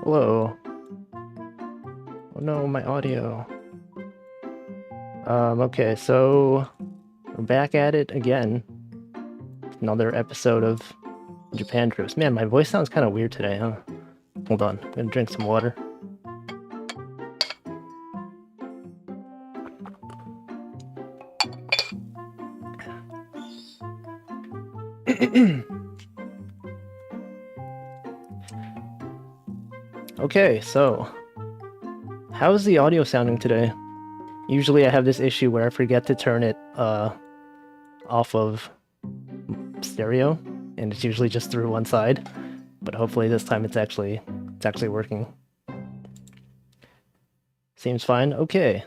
Hello. Oh no, my audio. Okay, so we're back at it again. Another episode of Japan trips. Man, my voice sounds kind of weird today, huh? Hold on, I'm gonna drink some water. Okay, so how's the audio sounding today? Usually I have this issue where I forget to turn it off of stereo, and it's usually just through one side, but hopefully this time it's actually working. Seems fine. Okay.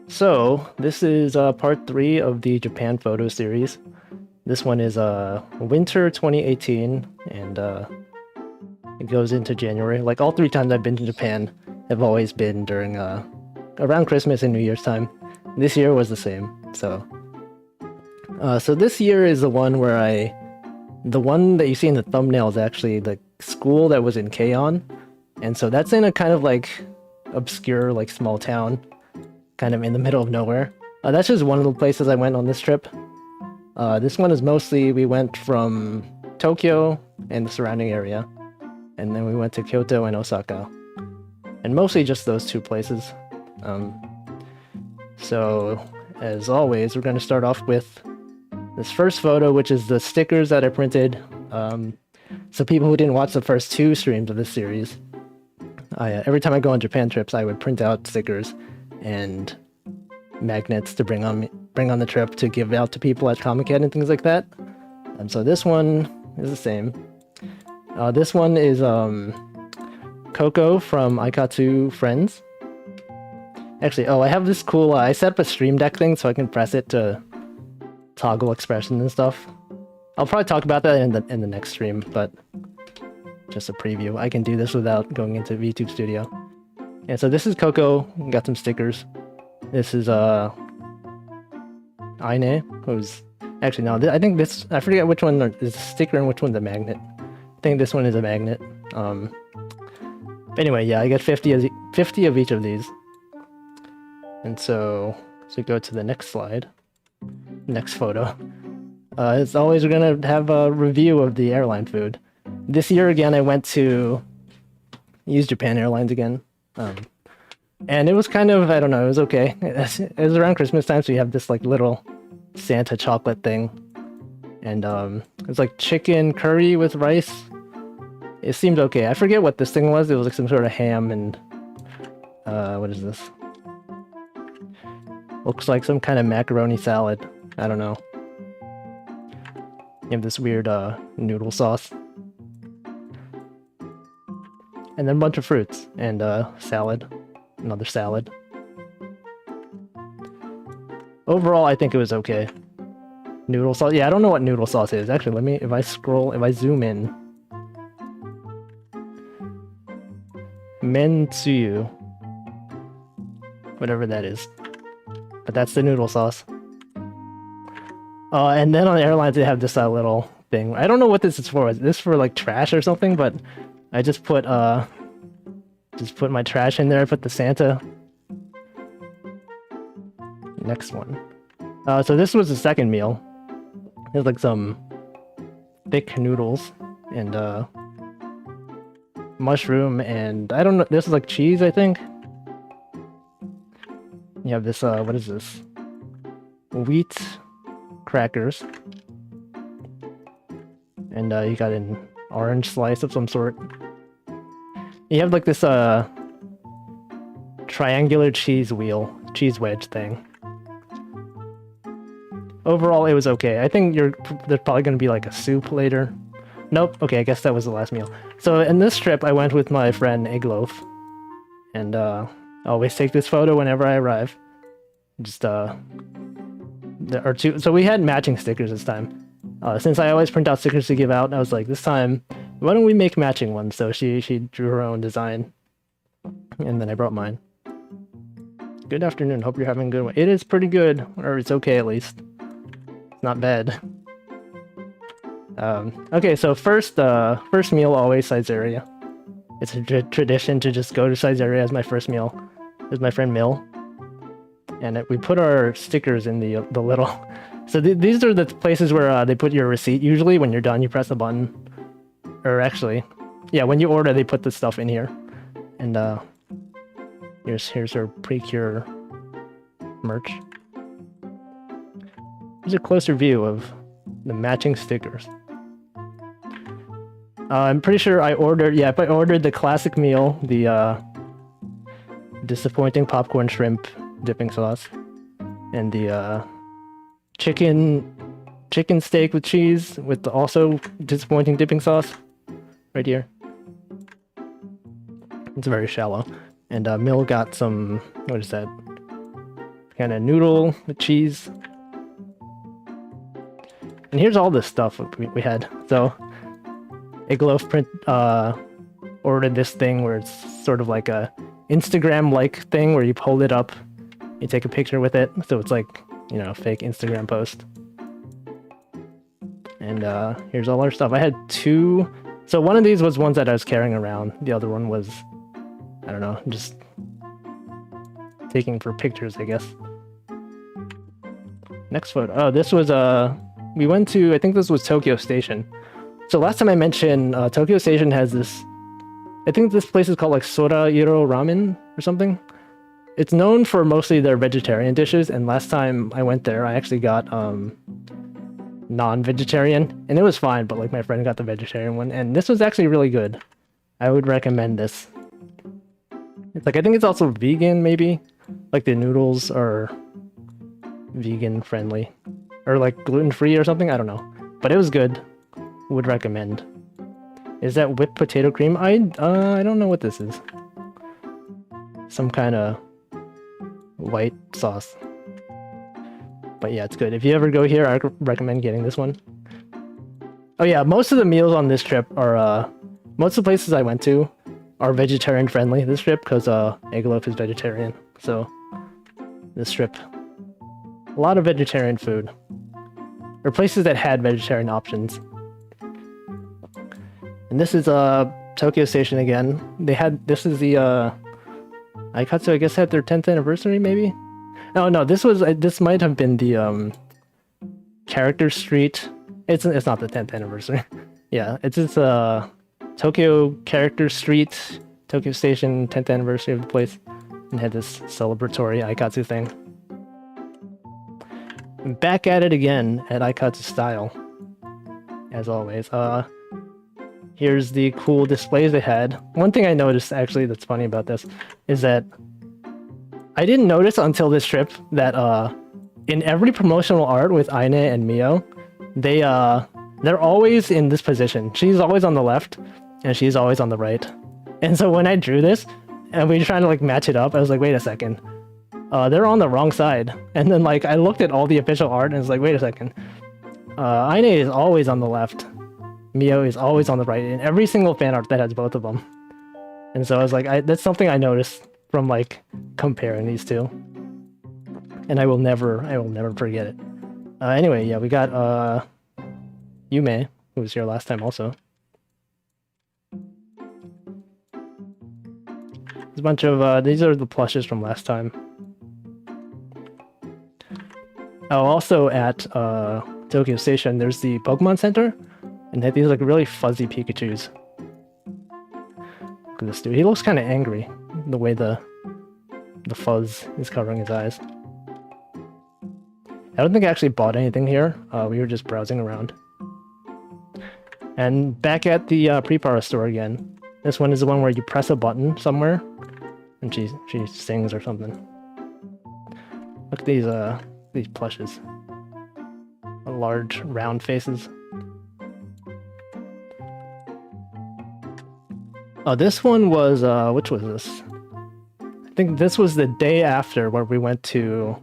So this is part 3 of the Japan photo series. This one is winter 2018, and it goes into January. Like all 3 times I've been to Japan have always been during around Christmas and New Year's time. This year was the same. So this year is the one where the one that you see in the thumbnail is actually the school that was in Keion, and so that's in a kind of like obscure, like small town, kind of in the middle of nowhere. That's just one of the places I went on this trip. This one is mostly we went from Tokyo and the surrounding area, and then we went to Kyoto and Osaka, and mostly just those 2 places. So as always, we're going to start off with this first photo, which is the stickers that I printed. So people who didn't watch the first 2 streams of this series, every time I go on Japan trips, I would print out stickers and magnets to bring on the trip to give out to people at Comic-Con and things like that. So this one is the same. This one is Coco from Ikatsu Friends. Actually, I have this cool, I set up a Stream Deck thing so I can press it to toggle expressions and stuff. I'll probably talk about that in the next stream, but just a preview. I can do this without going into VTube Studio. And so this is Coco, got some stickers. This is Aine, who's actually no, I think this, I forget which one is a sticker and which one's a magnet. I think this one is a magnet. But anyway, yeah, I got 50 of each of these. And so go to the next slide. Next photo. As always, we're gonna have a review of the airline food. This year again, I went to use Japan Airlines again. And it was kind of, I don't know, it was okay. It was around Christmas time, so you have this like little Santa chocolate thing. And it's like chicken curry with rice. It seemed okay. I forget what this thing was. It was like some sort of ham and what is this? Looks like some kind of macaroni salad. I don't know. You have this weird noodle sauce. And then a bunch of fruits and salad. Another salad. Overall, I think it was okay. Noodle sauce. Yeah, I don't know what noodle sauce is. Actually, let me, if I zoom in. Mentsuyu. Whatever that is. But that's the noodle sauce. And then on the airlines they have this little thing. I don't know what this is for. Is this for like trash or something? But I just put my trash in there. I put the Santa. Next one. So this was the second meal. There's like some thick noodles and mushroom and I don't know. This is like cheese, I think. You have this, what is this? Wheat crackers. And you got an orange slice of some sort. You have like this triangular cheese wedge thing. Overall, it was okay. I think there's probably going to be like a soup later. Nope. Okay, I guess that was the last meal. So in this trip, I went with my friend Egloaf. And I always take this photo whenever I arrive. Just there are 2. So we had matching stickers this time. Since I always print out stickers to give out, I was like, this time, why don't we make matching ones? So she drew her own design. And then I brought mine. Good afternoon. Hope you're having a good one. It is pretty good, or it's okay at least. It's not bad. Okay, so first meal always Saizeriya. it's a tradition to just go to Saizeriya as my first meal. There's my friend Mill, and we put our stickers in the little. So these are the places where they put your receipt. Usually, when you're done, you press a button, or actually, yeah, when you order, they put the stuff in here, and here's our Precure merch. Here's a closer view of the matching stickers. I'm pretty sure I ordered the classic meal, the disappointing popcorn shrimp dipping sauce, and the chicken steak with cheese with the also disappointing dipping sauce right here. It's very shallow. And Mill got some, what is that? Kind of noodle with cheese. And here's all this stuff we had. So, Igloaf print ordered this thing where it's sort of like a Instagram-like thing where you hold it up, you take a picture with it, so it's like, you know, fake Instagram post. And here's all our stuff. I had two. So one of these was ones that I was carrying around. The other one was, I don't know, just taking for pictures, I guess. Next photo. Oh, this was we went to, I think this was Tokyo Station. So last time I mentioned Tokyo Station has this, I think this place is called like Sorairo Ramen or something. It's known for mostly their vegetarian dishes, and last time I went there, I actually got non-vegetarian, and it was fine, but like my friend got the vegetarian one, and this was actually really good. I would recommend this. It's like, I think it's also vegan, maybe? Like the noodles are vegan friendly. Or like gluten-free or something, I don't know. But it was good. Would recommend. Is that whipped potato cream? I don't know what this is. Some kind of white sauce. But yeah, it's good. If you ever go here, I recommend getting this one. Oh yeah, most of the meals on this trip are, most of the places I went to are vegetarian friendly this trip, because Egloaf is vegetarian. So, this trip, a lot of vegetarian food. Or places that had vegetarian options. And this is Tokyo Station again. They had, this is the Ikatsu, I guess, had their 10th anniversary, maybe? No, this might have been the Character Street. It's not the 10th anniversary. Yeah, it's this Tokyo Character Street, Tokyo Station 10th anniversary of the place, and had this celebratory Ikatsu thing. And back at it again at Ikatsu style, as always. Here's the cool displays they had. One thing I noticed actually that's funny about this is that I didn't notice until this trip that in every promotional art with Aine and Mio, they're always in this position. She's always on the left, and she's always on the right. And so when I drew this, and we were trying to like match it up, I was like, wait a second, they're on the wrong side. And then like I looked at all the official art, and it's like, wait a second, Aine is always on the left, Mio is always on the right, in every single fan art that has both of them. And so I was like, that's something I noticed from like comparing these two, and I will never forget it. Anyway, yeah, we got Yume, who was here last time also. There's a bunch of these are the plushes from last time. Oh, also at Tokyo Station, there's the Pokemon Center, and they have these like really fuzzy Pikachus. Look at this dude. He looks kind of angry, the way the fuzz is covering his eyes. I don't think I actually bought anything here. We were just browsing around. And back at the Prepara store again. This one is the one where you press a button somewhere, and she sings or something. Look at these plushes. Large round faces. Oh, this one was which was this? I think this was the day after where we went to.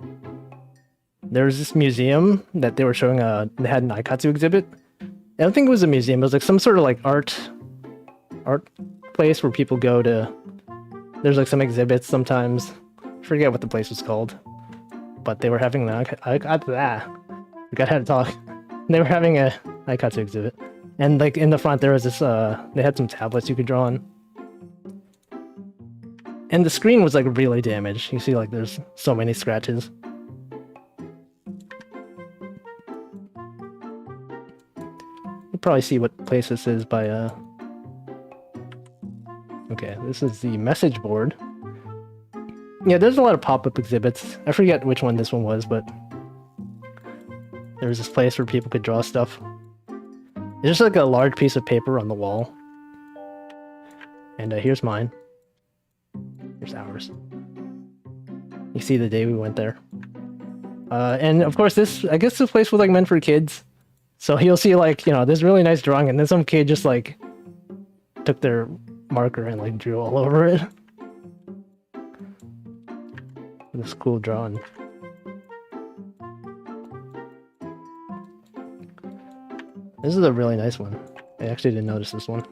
There was this museum that they were showing they had an Ikatsu exhibit. I don't think it was a museum, it was like some sort of like art place where people go to. There's like some exhibits sometimes. I forget what the place was called. But they were having I forgot how to talk. They were having a Ikatsu exhibit. And like in the front there was this they had some tablets you could draw on. And the screen was like really damaged. You see like there's so many scratches. You'll probably see what place this is by okay, this is the message board. Yeah, there's a lot of pop-up exhibits. I forget which one this one was, but there was this place where people could draw stuff. There's just like a large piece of paper on the wall. And here's mine. Here's ours. You see the day we went there. And of course I guess this place was like meant for kids. So you'll see like, you know, this really nice drawing and then some kid just like took their marker and like drew all over it. This cool drawing. This is a really nice one. I actually didn't notice this one.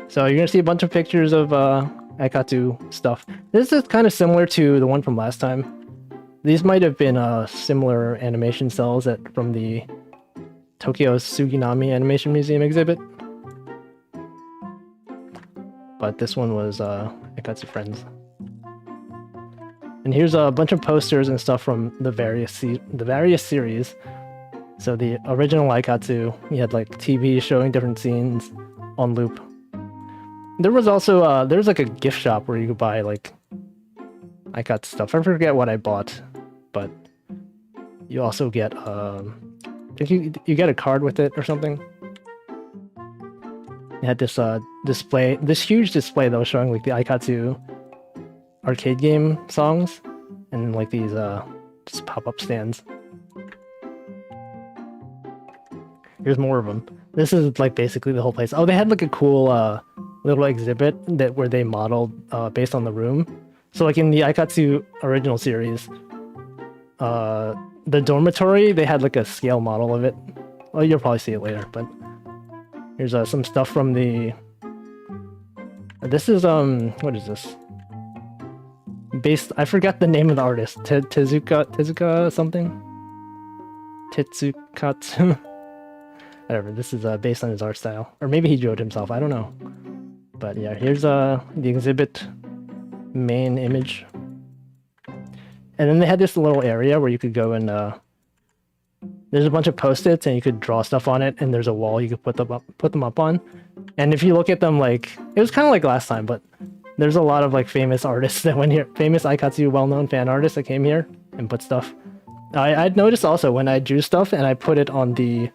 So you're gonna see a bunch of pictures of Ikatsu stuff. This is kind of similar to the one from last time. These might have been similar animation cells from the Tokyo Suginami Animation Museum exhibit. But this one was Ikatsu Friends. And here's a bunch of posters and stuff from the various series. So the original Ikatsu, you had like TV showing different scenes on loop. There was also there's like a gift shop where you could buy like Ikatsu stuff. I forget what I bought, but you also get I think you get a card with it or something. It had this display, this huge display that was showing like the Ikatsu arcade game songs and like these just pop-up stands. Here's more of them. This is like basically the whole place. Oh, they had like a cool little exhibit where they modeled based on the room. So like in the Ikatsu original series, the dormitory, they had like a scale model of it. Well, you'll probably see it later, but here's some stuff from the... This is, what is this? I forgot the name of the artist. Tezuka something? Tetsukatsu? Whatever, this is based on his art style. Or maybe he drew it himself, I don't know. But yeah, here's the exhibit main image. And then they had this little area where you could go and there's a bunch of post-its and you could draw stuff on it, and there's a wall you could put them up on. And if you look at them, like, it was kind of like last time, but there's a lot of like famous artists that went here, famous Ikatsu well-known fan artists that came here and put stuff. I'd noticed also when I drew stuff and I put it on the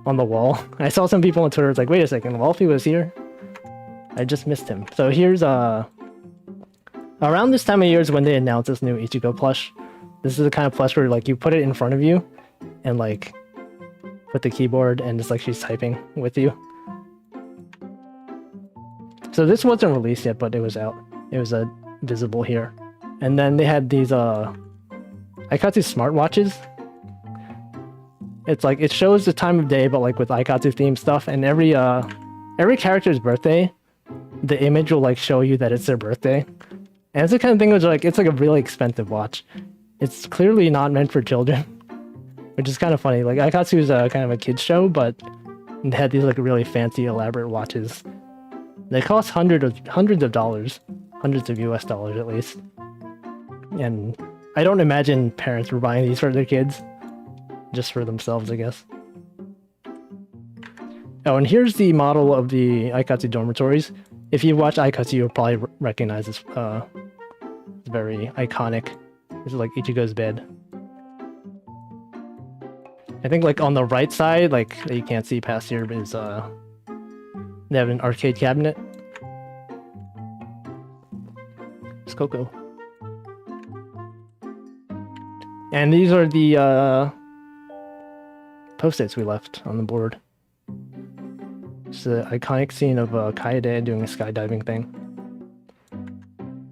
wall. I saw some people on Twitter was like, wait a second, Wolfie was here? I just missed him. So here's around this time of year is when they announced this new Ichigo plush. This is the kind of plush where like you put it in front of you and like put the keyboard and it's like she's typing with you. So this wasn't released yet, but it was out. It was visible here. And then they had these Ikatsu smartwatches. It's like it shows the time of day, but like with Ikatsu themed stuff. And every character's birthday, the image will like show you that it's their birthday. And it's the kind of thing where like it's like a really expensive watch. It's clearly not meant for children, which is kind of funny. Like Ikatsu is kind of a kids show, but they had these like really fancy, elaborate watches. They cost hundreds of dollars, hundreds of US dollars at least. And I don't imagine parents were buying these for their kids, just for themselves, I guess. Oh, and here's the model of the Ikatsu dormitories. If you watch Ikatsu, you'll probably recognize this. It's very iconic. This is like Ichigo's bed. I think like on the right side, like that you can't see past here, is they have an arcade cabinet. It's Coco. And these are the post-its we left on the board. It's the iconic scene of Kaede doing a skydiving thing.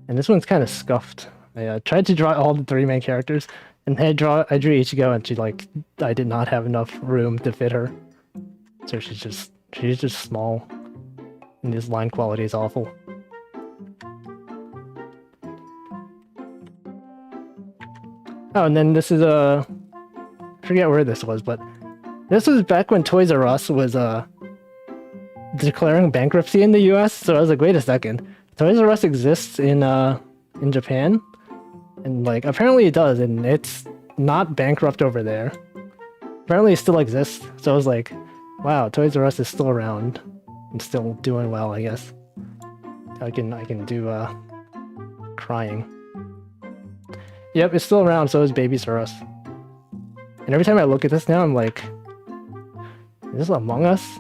And this one's kind of scuffed. I tried to draw all the three main characters, and I drew Ichigo, and I did not have enough room to fit her. So she's just small, and this line quality is awful. Oh, and then this is I forget where this was, but this was back when Toys R Us was declaring bankruptcy in the US. So I was like, wait a second. Toys R Us exists in Japan? And like apparently it does, and it's not bankrupt over there. Apparently it still exists. So I was like, wow, Toys R Us is still around and still doing well, I guess. I can do crying. Yep, it's still around, so is Babies R Us. And every time I look at this now, I'm like, is this Among Us?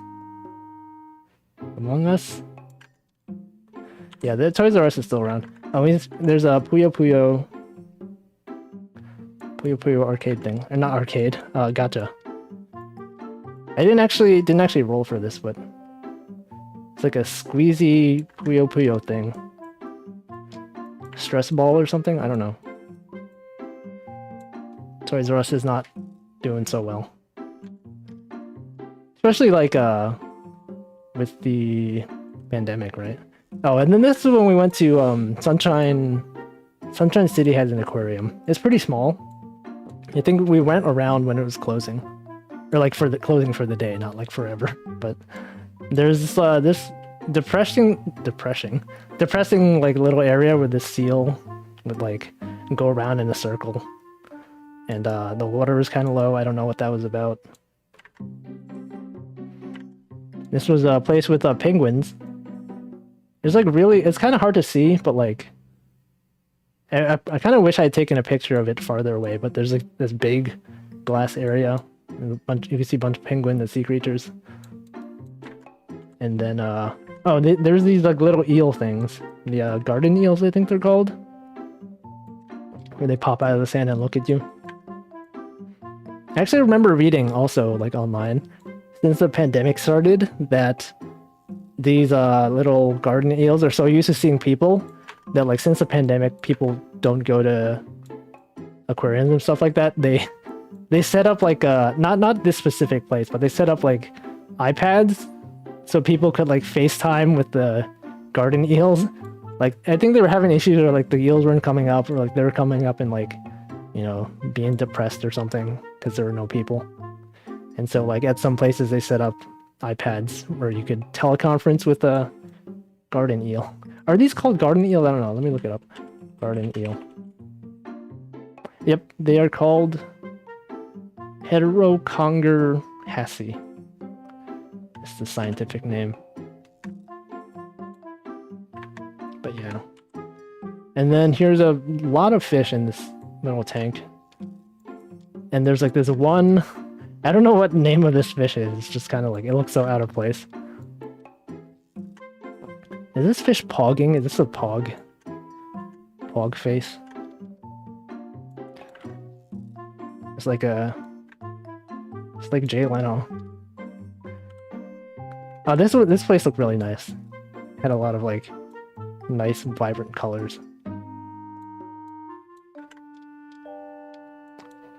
Among Us? Yeah, the Toys R Us is still around. Oh, there's a Puyo Puyo arcade thing. Or not arcade, gacha. I didn't actually roll for this, but it's like a squeezy Puyo Puyo thing. Stress ball or something? I don't know. Toys R Us is not doing so well. Especially like with the pandemic, right? Oh, and then this is when we went to Sunshine City has an aquarium. It's pretty small. I think we went around when it was closing. Or like for the closing for the day, not like forever. But there's this depressing like little area where the seal would like go around in a circle. And the water was kind of low. I don't know what that was about. This was a place with penguins. It's like really, it's kind of hard to see, but like, I kind of wish I had taken a picture of it farther away, but there's like this big glass area. And you can see a bunch of penguins and sea creatures. And then, there's these like little eel things. The garden eels, I think they're called. Where they pop out of the sand and look at you. I actually remember reading also, like online, since the pandemic started, that these little garden eels are so used to seeing people that like since the pandemic people don't go to aquariums and stuff like that. They set up like not this specific place, but they set up like iPads so people could like FaceTime with the garden eels. Like I think they were having issues where like the eels weren't coming up, or like they were coming up and like, you know, being depressed or something because there were no people. And so like at some places they set up iPads where you could teleconference with a garden eel. Are these called garden eel? I don't know. Let me look it up. Garden eel. Yep, they are called Heteroconger hassi. It's the scientific name. But yeah. And then here's a lot of fish in this little tank. And there's like this one, I don't know what name of this fish is. It's just kind of like, it looks so out of place. Is this fish pogging? Is this a pog? Pog face? It's like Jay Leno. Oh, this place looked really nice. Had a lot of like nice, vibrant colors.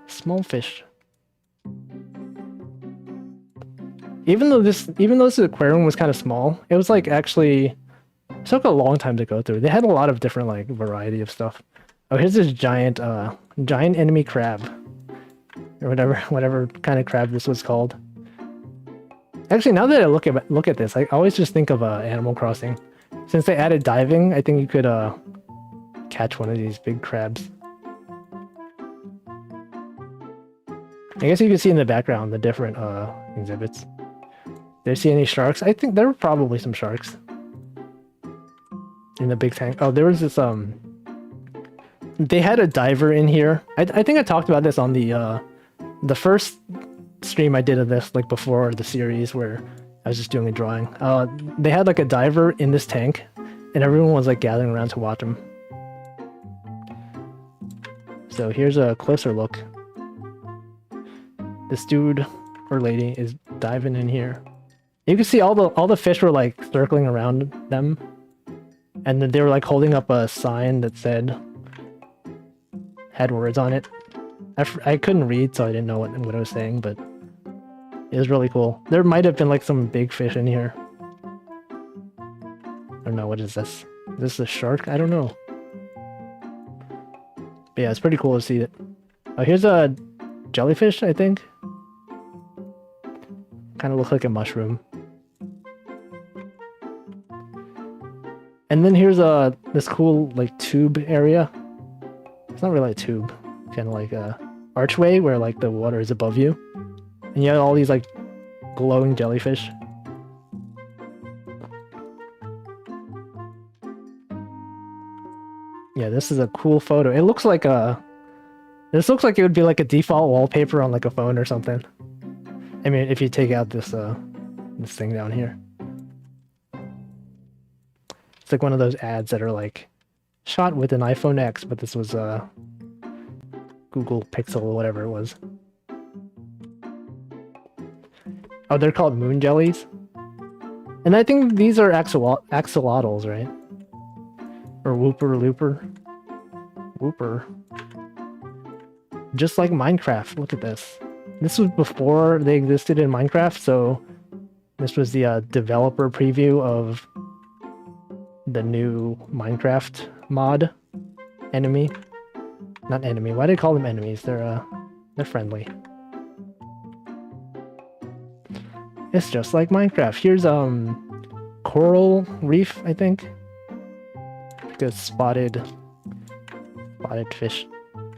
Small fish. Even though this aquarium was kind of small, it was like actually it took a long time to go through. They had a lot of different like variety of stuff. Oh, here's this giant enemy crab, or whatever kind of crab this was called. Actually, now that I look at this, I always just think of Animal Crossing. Since they added diving, I think you could catch one of these big crabs. I guess you can see in the background the different exhibits. Did I see any sharks? I think there were probably some sharks in the big tank. Oh, there was this they had a diver in here. I think I talked about this on the first stream I did of this, like before the series where I was just doing a drawing. They had like a diver in this tank, and everyone was like gathering around to watch him. So here's a closer look. This dude or lady is diving in here. You can see all the fish were like circling around them, and then they were like holding up a sign that had words on it. I couldn't read, so I didn't know what I was saying, but it was really cool. There might have been like some big fish in here. I don't know, what is this? Is this a shark? I don't know. But yeah, it's pretty cool to see it. Oh, here's a jellyfish, I think. Kind of looks like a mushroom. And then here's this cool like tube area. It's not really a tube, kind of like a archway where like the water is above you, and you have all these like glowing jellyfish. Yeah, this is a cool photo. It looks like this looks like it would be like a default wallpaper on like a phone or something. I mean, if you take out this this thing down here. It's like one of those ads that are like shot with an iPhone X, but this was Google Pixel or whatever it was. Oh, they're called moon jellies. And I think these are axolotls, right? Or whooper looper. Whooper. Just like Minecraft, look at this. This was before they existed in Minecraft, so this was the developer preview of the new Minecraft mod. Enemy. Not enemy, why do they call them enemies? They're friendly. It's just like Minecraft. Here's coral reef, I think. Good spotted fish.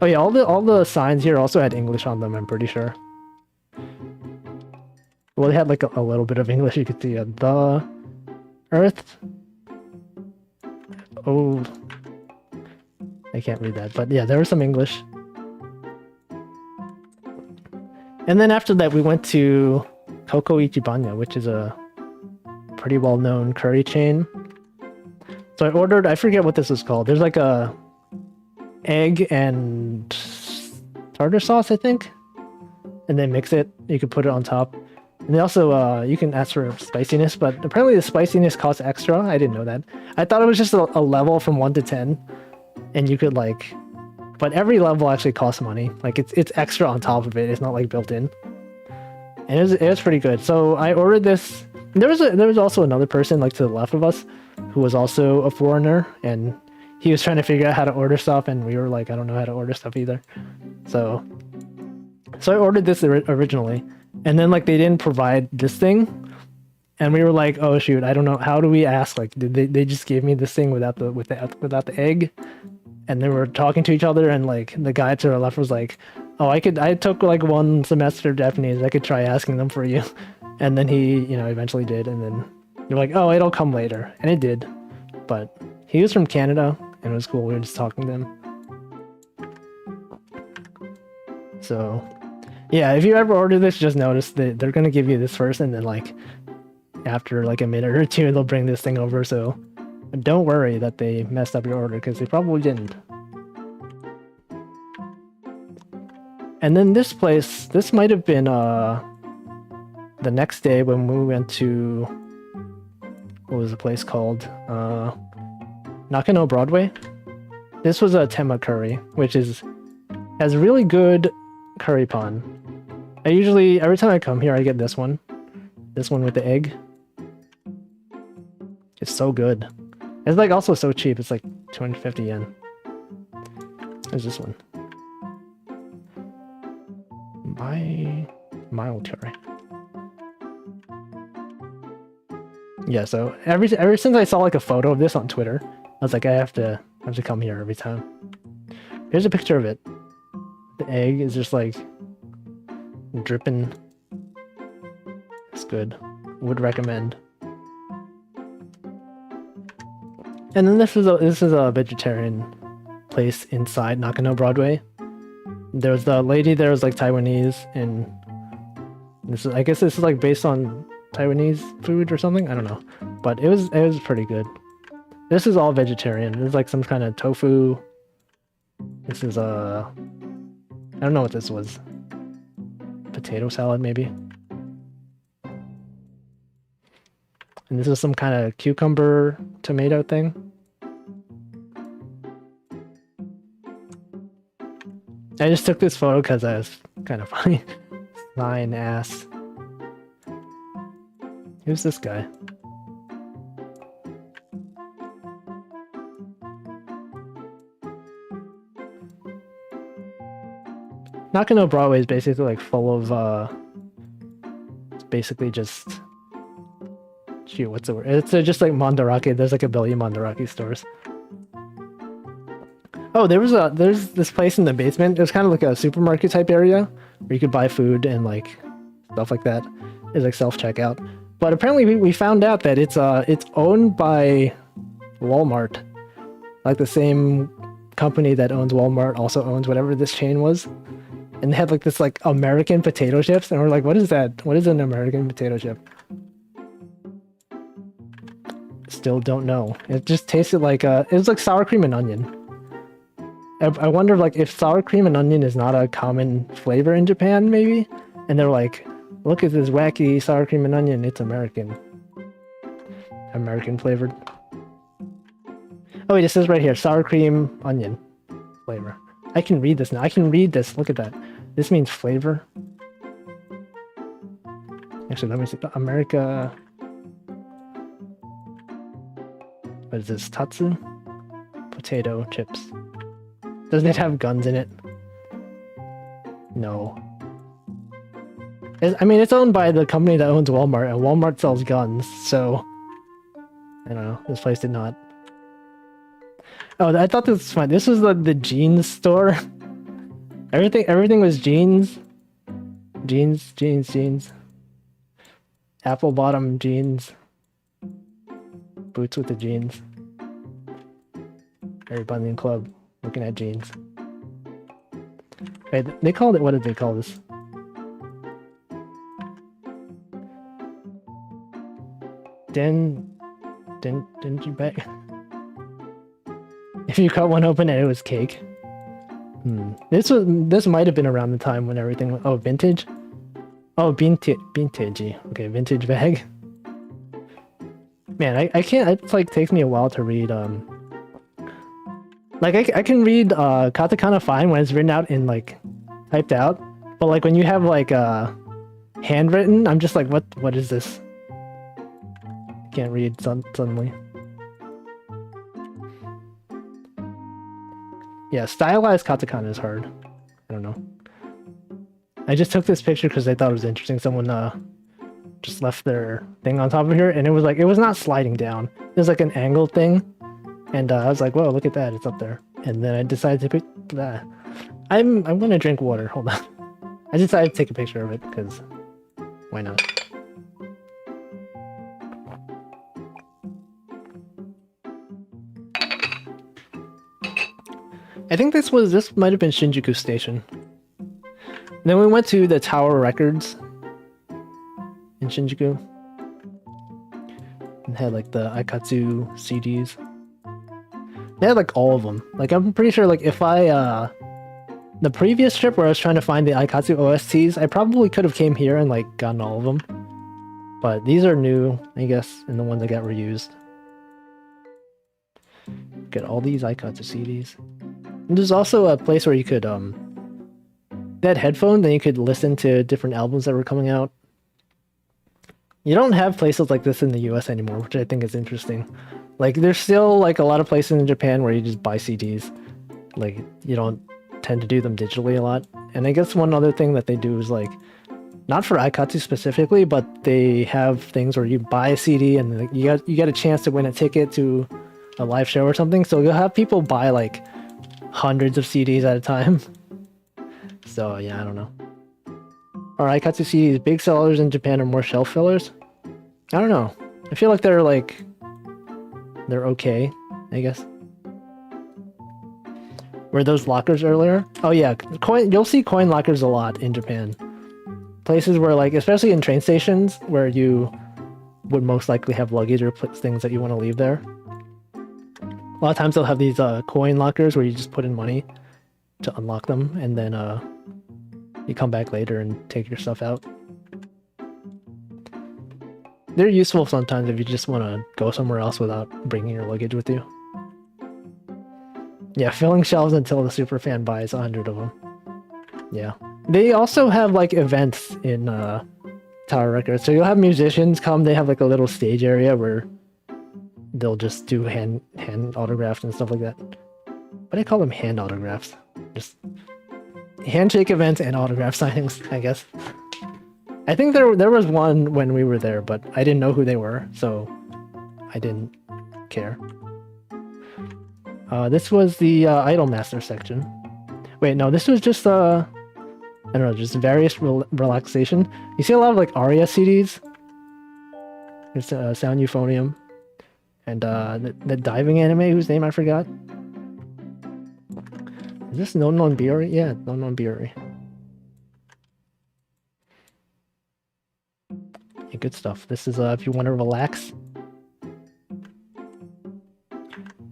Oh yeah, all the signs here also had English on them, I'm pretty sure. Well, they had like a little bit of English. You could see the Earth. Oh, I can't read that, but yeah, there was some English. And then after that, we went to Coco Ichibanya, which is a pretty well-known curry chain. So I ordered, I forget what this was called. There's like a egg and tartar sauce, I think. And then mix it. You could put it on top. And they also, you can ask for spiciness, but apparently the spiciness costs extra. I didn't know that. I thought it was just a level from 1 to 10. And you could like, but every level actually costs money. Like it's extra on top of it. It's not like built in. And it was pretty good. So I ordered this. There was also another person like to the left of us who was also a foreigner, and he was trying to figure out how to order stuff, and we were like, I don't know how to order stuff either. So I ordered this originally, and then like they didn't provide this thing, and we were like, oh shoot, I don't know, how do we ask? Like, did they just gave me this thing without the egg? And they were talking to each other, and like the guy to our left was like, oh, I took like 1 semester of Japanese, I could try asking them for you. And then he, eventually did, and then you're like, oh, it'll come later. And it did. But he was from Canada, and it was cool. We were just talking to him. So, yeah, if you ever order this, just notice that they're going to give you this first, and then, like, after, like, a minute or two, they'll bring this thing over. So, don't worry that they messed up your order, because they probably didn't. And then this place, this might have been, the next day when we went to, what was the place called? Nakano Broadway. This was a Tema curry, which has really good curry pon. I usually, every time I come here, I get this one with the egg. It's so good. It's like also so cheap. It's like 250 yen. There's this one. Mild curry. Yeah, so ever since I saw like a photo of this on Twitter, I was like, I have to come here every time. Here's a picture of it. The egg is just like dripping. It's good. Would recommend. And then this is a vegetarian place inside Nakano Broadway. There was the lady there was like Taiwanese, and I guess this is like based on Taiwanese food or something. I don't know, but it was pretty good. This is all vegetarian. There's like some kind of tofu. This is I don't know what this was. Potato salad maybe. And this is some kind of cucumber tomato thing. I just took this photo because I was kind of funny. Fine ass. Who's this guy? Nakano Broadway is basically like full of it's basically just shoot, what's the word? It's just like Mandarake. There's like a billion Mandarake stores. Oh, there's this place in the basement. It was kind of like a supermarket type area where you could buy food and like stuff like that. It's like self-checkout. But apparently we found out that it's owned by Walmart. Like the same company that owns Walmart also owns whatever this chain was. And they had like this like American potato chips, and we're like, what is that? What is an American potato chip? Still don't know. It just tasted like it was like sour cream and onion. I wonder like if sour cream and onion is not a common flavor in Japan, maybe? And they're like, look at this wacky sour cream and onion, it's American. American flavored. Oh wait, it says right here, sour cream, onion flavor. I can read this now. I can read this. Look at that. This means flavor. Actually, let me see. America. What is this? Tatsu? Potato chips. Doesn't it have guns in it? No. I mean, it's owned by the company that owns Walmart, and Walmart sells guns, so... I don't know. This place did not. Oh, I thought this was fun. This was the jeans store. Everything was jeans. Jeans. Apple bottom jeans. Boots with the jeans. Everybody in club looking at jeans. Wait, they called it, what did they call this? Didn't you bet? If you cut one open and it was cake. This might have been around the time when everything went, oh, vintage? Oh, vintagey. Okay, vintage bag. Man, I can't, it's like takes me a while to read, like I can read katakana fine when it's written out in like typed out, but like when you have like handwritten, I'm just like, what is this? I can't read suddenly. Yeah, stylized katakana is hard. I don't know. I just took this picture because I thought it was interesting. Someone just left their thing on top of here, and it was not sliding down. It was like an angled thing, and I was like, whoa, look at that, it's up there. And then I decided to pick that. I'm gonna drink water. Hold on. I decided to take a picture of it because why not? I think this might have been Shinjuku Station. And then we went to the Tower Records in Shinjuku. And had like the Ikatsu CDs. They had like all of them. Like I'm pretty sure like if I the previous trip where I was trying to find the Ikatsu OSTs, I probably could have came here and like gotten all of them. But these are new, I guess, and the ones that got reused. Get all these Ikatsu CDs. And there's also a place where you could, they had headphones and you could listen to different albums that were coming out. You don't have places like this in the US anymore, which I think is interesting. Like, there's still, like, a lot of places in Japan where you just buy CDs. Like, you don't tend to do them digitally a lot. And I guess one other thing that they do is, like, not for Ikatsu specifically, but they have things where you buy a CD and like, you get a chance to win a ticket to a live show or something. So you'll have people buy, like, hundreds of CDs at a time. So yeah, I don't know. Are Ikatsu CDs big sellers in Japan or more shelf fillers? I don't know. I feel like they're okay, I guess. Were those lockers earlier? Oh yeah, you'll see coin lockers a lot in Japan. Places where like, especially in train stations, where you would most likely have luggage or things that you want to leave there. A lot of times they'll have these coin lockers where you just put in money to unlock them, and then you come back later and take your stuff out. They're useful sometimes if you just want to go somewhere else without bringing your luggage with you. Yeah, filling shelves until the superfan buys 100 of them. Yeah. They also have like events in Tower Records. So you'll have musicians come, they have like a little stage area where they'll just do hand autographs and stuff like that. But I call them hand autographs. Just handshake events and autograph signings, I guess. I think there was one when we were there, but I didn't know who they were, so I didn't care. This was the Idol Master section. Wait, no, this was just I don't know, just various relaxation. You see a lot of like Aria CDs. There's Sound Euphonium, and the diving anime whose name I forgot. Is this Non Non Biori? Yeah, Non Non Biori. Yeah, good stuff. This is if you want to relax.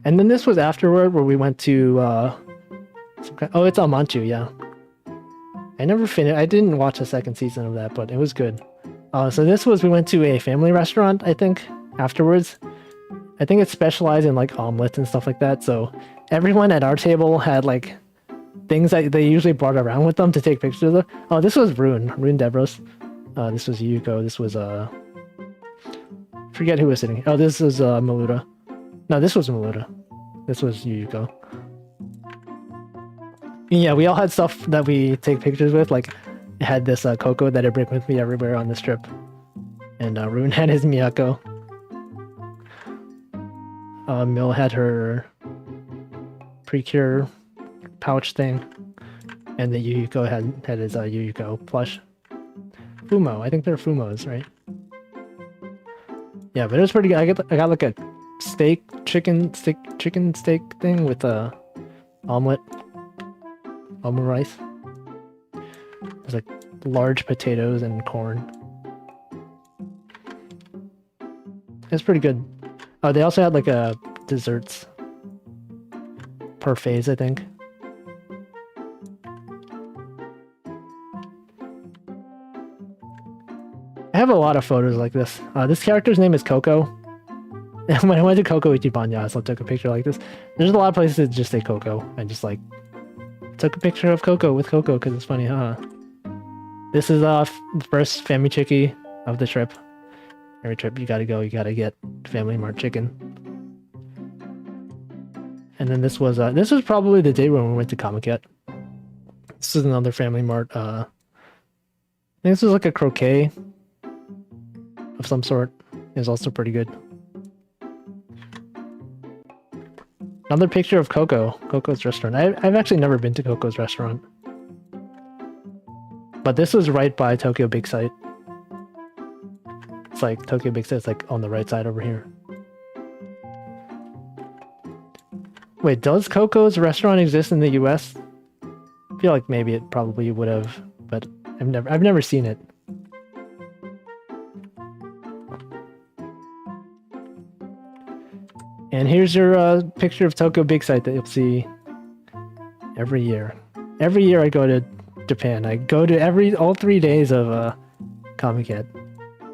And then this was afterward where we went to oh, it's Amanchu, yeah. I never finished. I didn't watch the second season of that, but it was good. So this was we went to a family restaurant, I think, afterwards. I think it specialized in like omelets and stuff like that. So everyone at our table had like things that they usually brought around with them to take pictures of. Oh, this was Rune Devros. This was Yuko. This was forget who was sitting here. Oh, this was Maluda. No, this was Maluda. This was Yuko. Yeah, we all had stuff that we take pictures with. Like, I had this Coco that I bring with me everywhere on this trip. And Rune had his Miyako. Mill had her Precure pouch thing. And the Yuyuko had his Yuyuko plush. Fumo. I think they're Fumos, right? Yeah, but it was pretty good. I got like a chicken steak thing with a omelet rice. There's like large potatoes and corn. It's pretty good. Oh, they also had like desserts per phase, I think. I have a lot of photos like this. This character's name is Coco. And when I went to Coco Ichibanya, I also took a picture like this. There's a lot of places that just say Coco. I just like took a picture of Coco with Coco because it's funny, huh? This is the first Famichiki of the trip. Every trip you gotta go, you gotta get Family Mart chicken. And then this was probably the day when we went to Comiket. This is another Family Mart. I think this was like a croquet of some sort. It was also pretty good. Another picture of Coco's restaurant. I've actually never been to Coco's restaurant. But this was right by Tokyo Big Sight. It's like Tokyo Big Sight's like on the right side over here. Wait, does Coco's restaurant exist in the US? I feel like maybe it probably would have, but I've never seen it. And here's your picture of Tokyo Big Sight that you'll see every year. Every year I go to Japan. I go to all 3 days of Comiket.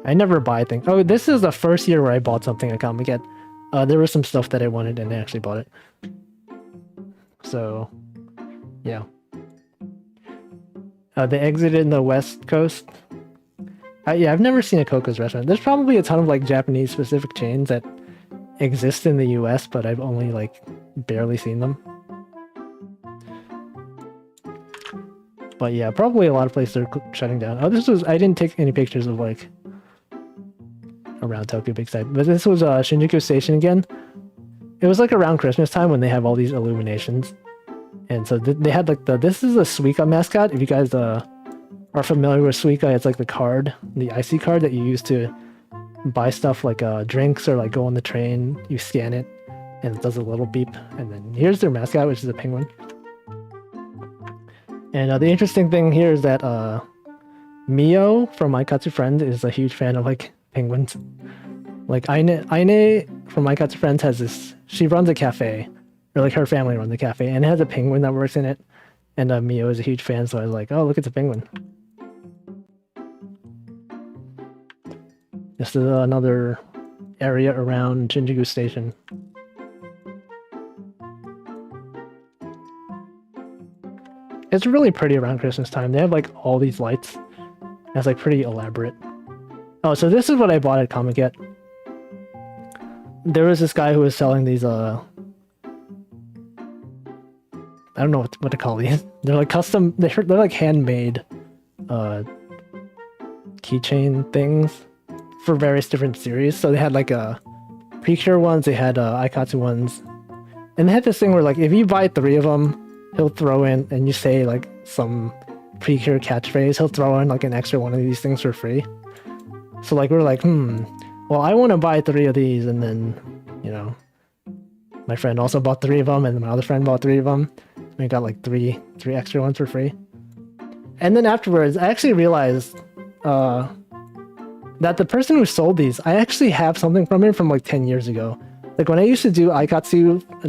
I never buy things. Oh, this is the first year where I bought something at Comiket. There was some stuff that I wanted and I actually bought it. So, yeah. They exited in the West Coast. Yeah, I've never seen a Coco's restaurant. There's probably a ton of like Japanese specific chains that exist in the US, but I've only like barely seen them. But yeah, probably a lot of places are shutting down. Oh, I didn't take any pictures of like around Tokyo Big Sight, but this was Shinjuku Station again. It was like around Christmas time when they have all these illuminations. And so they had like this is a Suica Mascot. If you guys are familiar with Suica, it's like the card, the IC card that you use to buy stuff like drinks or like go on the train. You scan it and it does a little beep. And then here's their mascot, which is a penguin. And the interesting thing here is that Mio from My Katsu Friend is a huge fan of like penguins. Like Aine from My Katsu Friends has this, she runs a cafe, or like her family runs a cafe, and it has a penguin that works in it. And Mio is a huge fan, so I was like, oh, look, it's a penguin. This is another area around Shinjuku Station. It's really pretty around Christmas time. They have like all these lights. It's like pretty elaborate. Oh, so this is what I bought at Comiket. There was this guy who was selling these I don't know what to call these. They're like custom, they're like handmade keychain things for various different series. So they had like Precure ones, they had Ikatsu ones, and they had this thing where like if you buy 3 of them, he'll throw in, and you say like some Precure catchphrase, he'll throw in like an extra one of these things for free. So like we're like, well, I want to buy 3 of these, and then, you know, my friend also bought 3 of them, and then my other friend bought 3 of them. We got like three extra ones for free. And then afterwards, I actually realized that the person who sold these, I actually have something from him from like 10 years ago. Like when I used to do when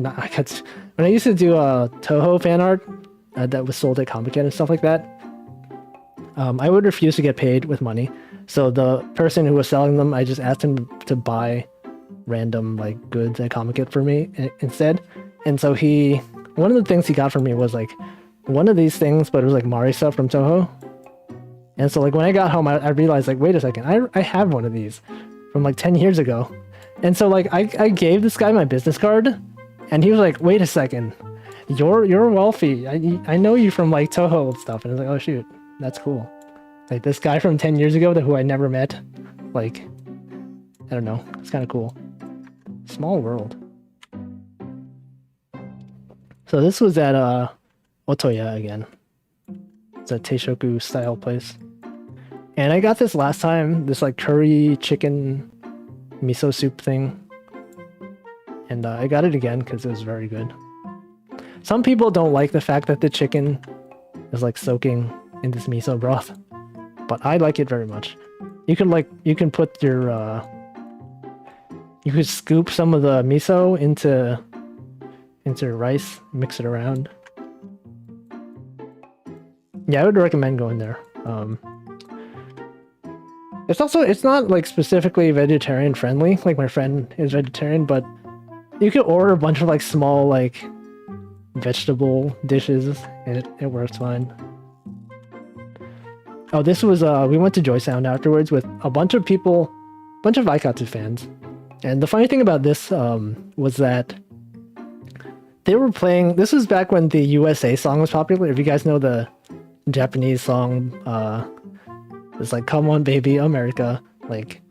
I used to do Toho fan art that was sold at Comic Con and stuff like that, I would refuse to get paid with money. So the person who was selling them, I just asked him to buy random like goods at Comic Con for me instead. And so one of the things he got for me was like one of these things, but it was like Marisa from Toho. And so like when I got home, I realized like, wait a second, I have one of these from like 10 years ago. And so like I gave this guy my business card, and he was like, wait a second, you're wealthy. I know you from like Toho and stuff. And I was like, oh shoot, that's cool. Like this guy from 10 years ago who I never met, like, I don't know, it's kind of cool. Small world. So this was at Otoya again. It's a Teishoku style place. And I got this last time, this like curry chicken miso soup thing. And I got it again because it was very good. Some people don't like the fact that the chicken is like soaking in this miso broth, but I like it very much. You can put your you could scoop some of the miso into rice, mix it around. Yeah, I would recommend going there. It's not like specifically vegetarian friendly, like my friend is vegetarian, but you could order a bunch of like small like vegetable dishes and it works fine. Oh, this was we went to Joy Sound afterwards with a bunch of people, bunch of Ikatsu fans. And the funny thing about this was that they were playing, this was back when the USA song was popular. If you guys know the Japanese song, it's like "Come On Baby America," like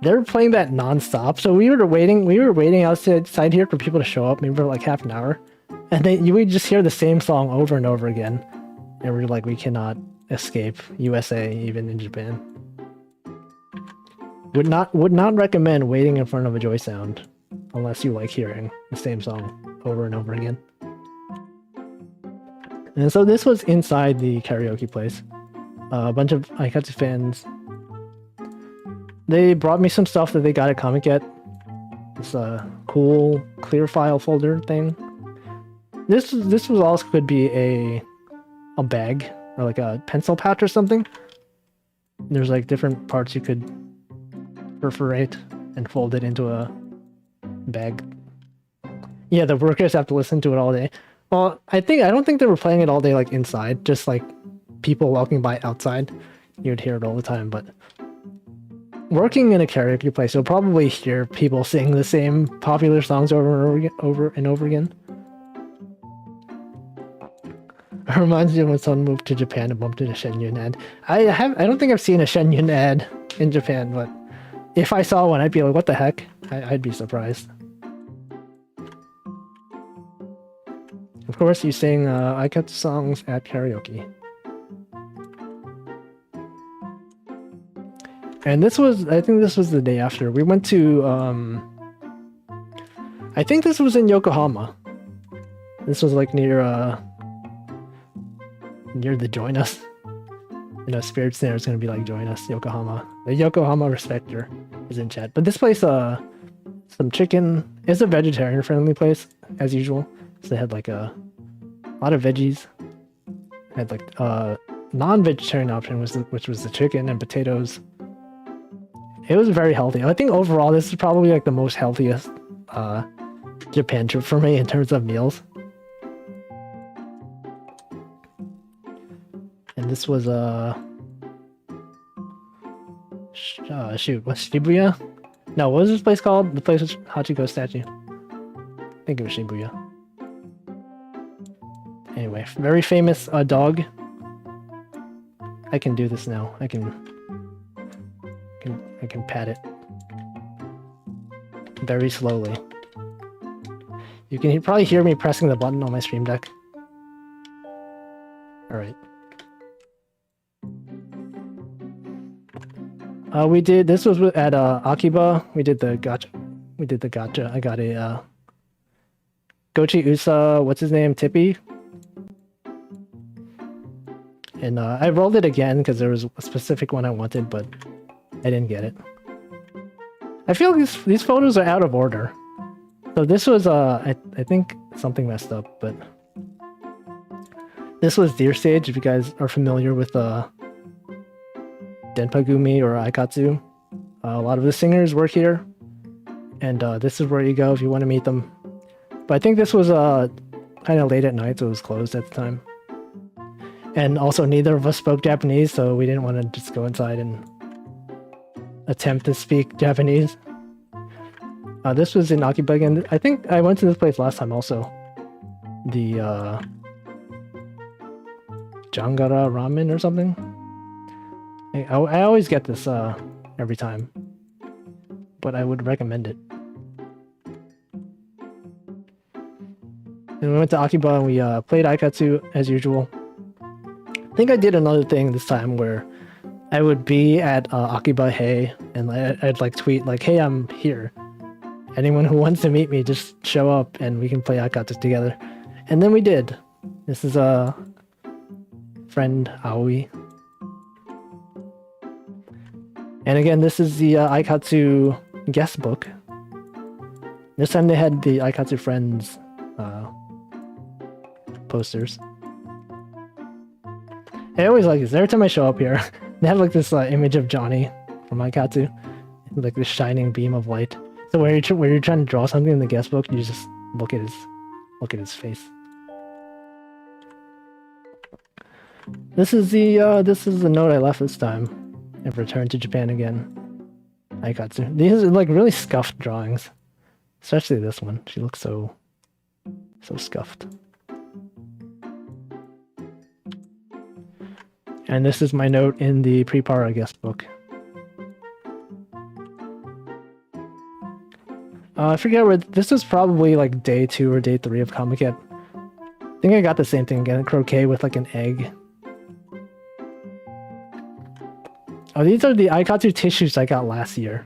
they were playing that non-stop. So we were waiting outside here for people to show up, maybe for like half an hour, and you would just hear the same song over and over again, and we're like, we cannot escape USA even in Japan. Would not recommend waiting in front of a Joy Sound unless you like hearing the same song over and over again. And so this was inside the karaoke place. A bunch of Ikatsu fans. They brought me some stuff that they got at Comic Get. This cool clear file folder thing. This was also could be a bag or like a pencil pouch or something. There's like different parts you could perforate and fold it into a bag. Yeah, the workers have to listen to it all day. Well, I don't think they were playing it all day like inside, just like people walking by outside. You'd hear it all the time, but working in a karaoke place, you'll probably hear people sing the same popular songs over and over again. It reminds me of when someone moved to Japan and bumped into a Shenyun ad. I don't think I've seen a Shenyun ad in Japan, but if I saw one, I'd be like, what the heck? I'd be surprised. Of course, you sing Ikatsu songs at karaoke. And I think this was the day after. We went to, I think this was in Yokohama. This was like near the Join Us. You know, Spirit Snare is going to be like Join Us, Yokohama. The Yokohama Respecter is in chat. But this place, some chicken. It's a vegetarian friendly place, as usual. So they had like a lot of veggies. Had like non-vegetarian option which was the chicken and potatoes. It was very healthy. I think overall this is probably like the most healthiest Japan trip for me in terms of meals. And this was shoot, what's Shibuya? No, what was this place called? The place with Hachiko statue. I think it was Shibuya. Anyway, very famous dog. I can do this now. I can I can pat it very slowly. You can probably hear me pressing the button on my stream deck. Alright. This was at Akiba. We did the gacha. I got a Gochi Usa, what's his name? Tippy. And I rolled it again because there was a specific one I wanted, but I didn't get it. I feel these photos are out of order. So this was I think something messed up, but this was Deer Stage. If you guys are familiar with Denpagumi or Ikatsu, a lot of the singers work here, and this is where you go if you want to meet them. But I think this was kind of late at night, so it was closed at the time. And also neither of us spoke Japanese, so we didn't want to just go inside and attempt to speak Japanese. This was in Akiba again. I think I went to this place last time also. The Jangara Ramen or something. I always get this every time, but I would recommend it. And we went to Akiba and we played Ikatsu as usual. I think I did another thing this time where I would be at Akiba Hey, and I'd like tweet like, "Hey, I'm here. Anyone who wants to meet me, just show up and we can play Ikatsu together." And then we did. This is a friend Aoi. And again, this is the Ikatsu guest book. This time they had the Ikatsu Friends posters. I always like this. Every time I show up here, they have like this image of Johnny from Ikatsu, like this shining beam of light. So when you're trying to draw something in the guest book, you just look at his face. This is the note I left this time. I've returned to Japan again. Ikatsu. These are like really scuffed drawings, especially this one. She looks so scuffed. And this is my note in the Prepara guest book. I forget where this was, probably like day 2 or day 3 of Comiket. I think I got the same thing again, croquet with like an egg. Oh, these are the Ikatsu tissues I got last year.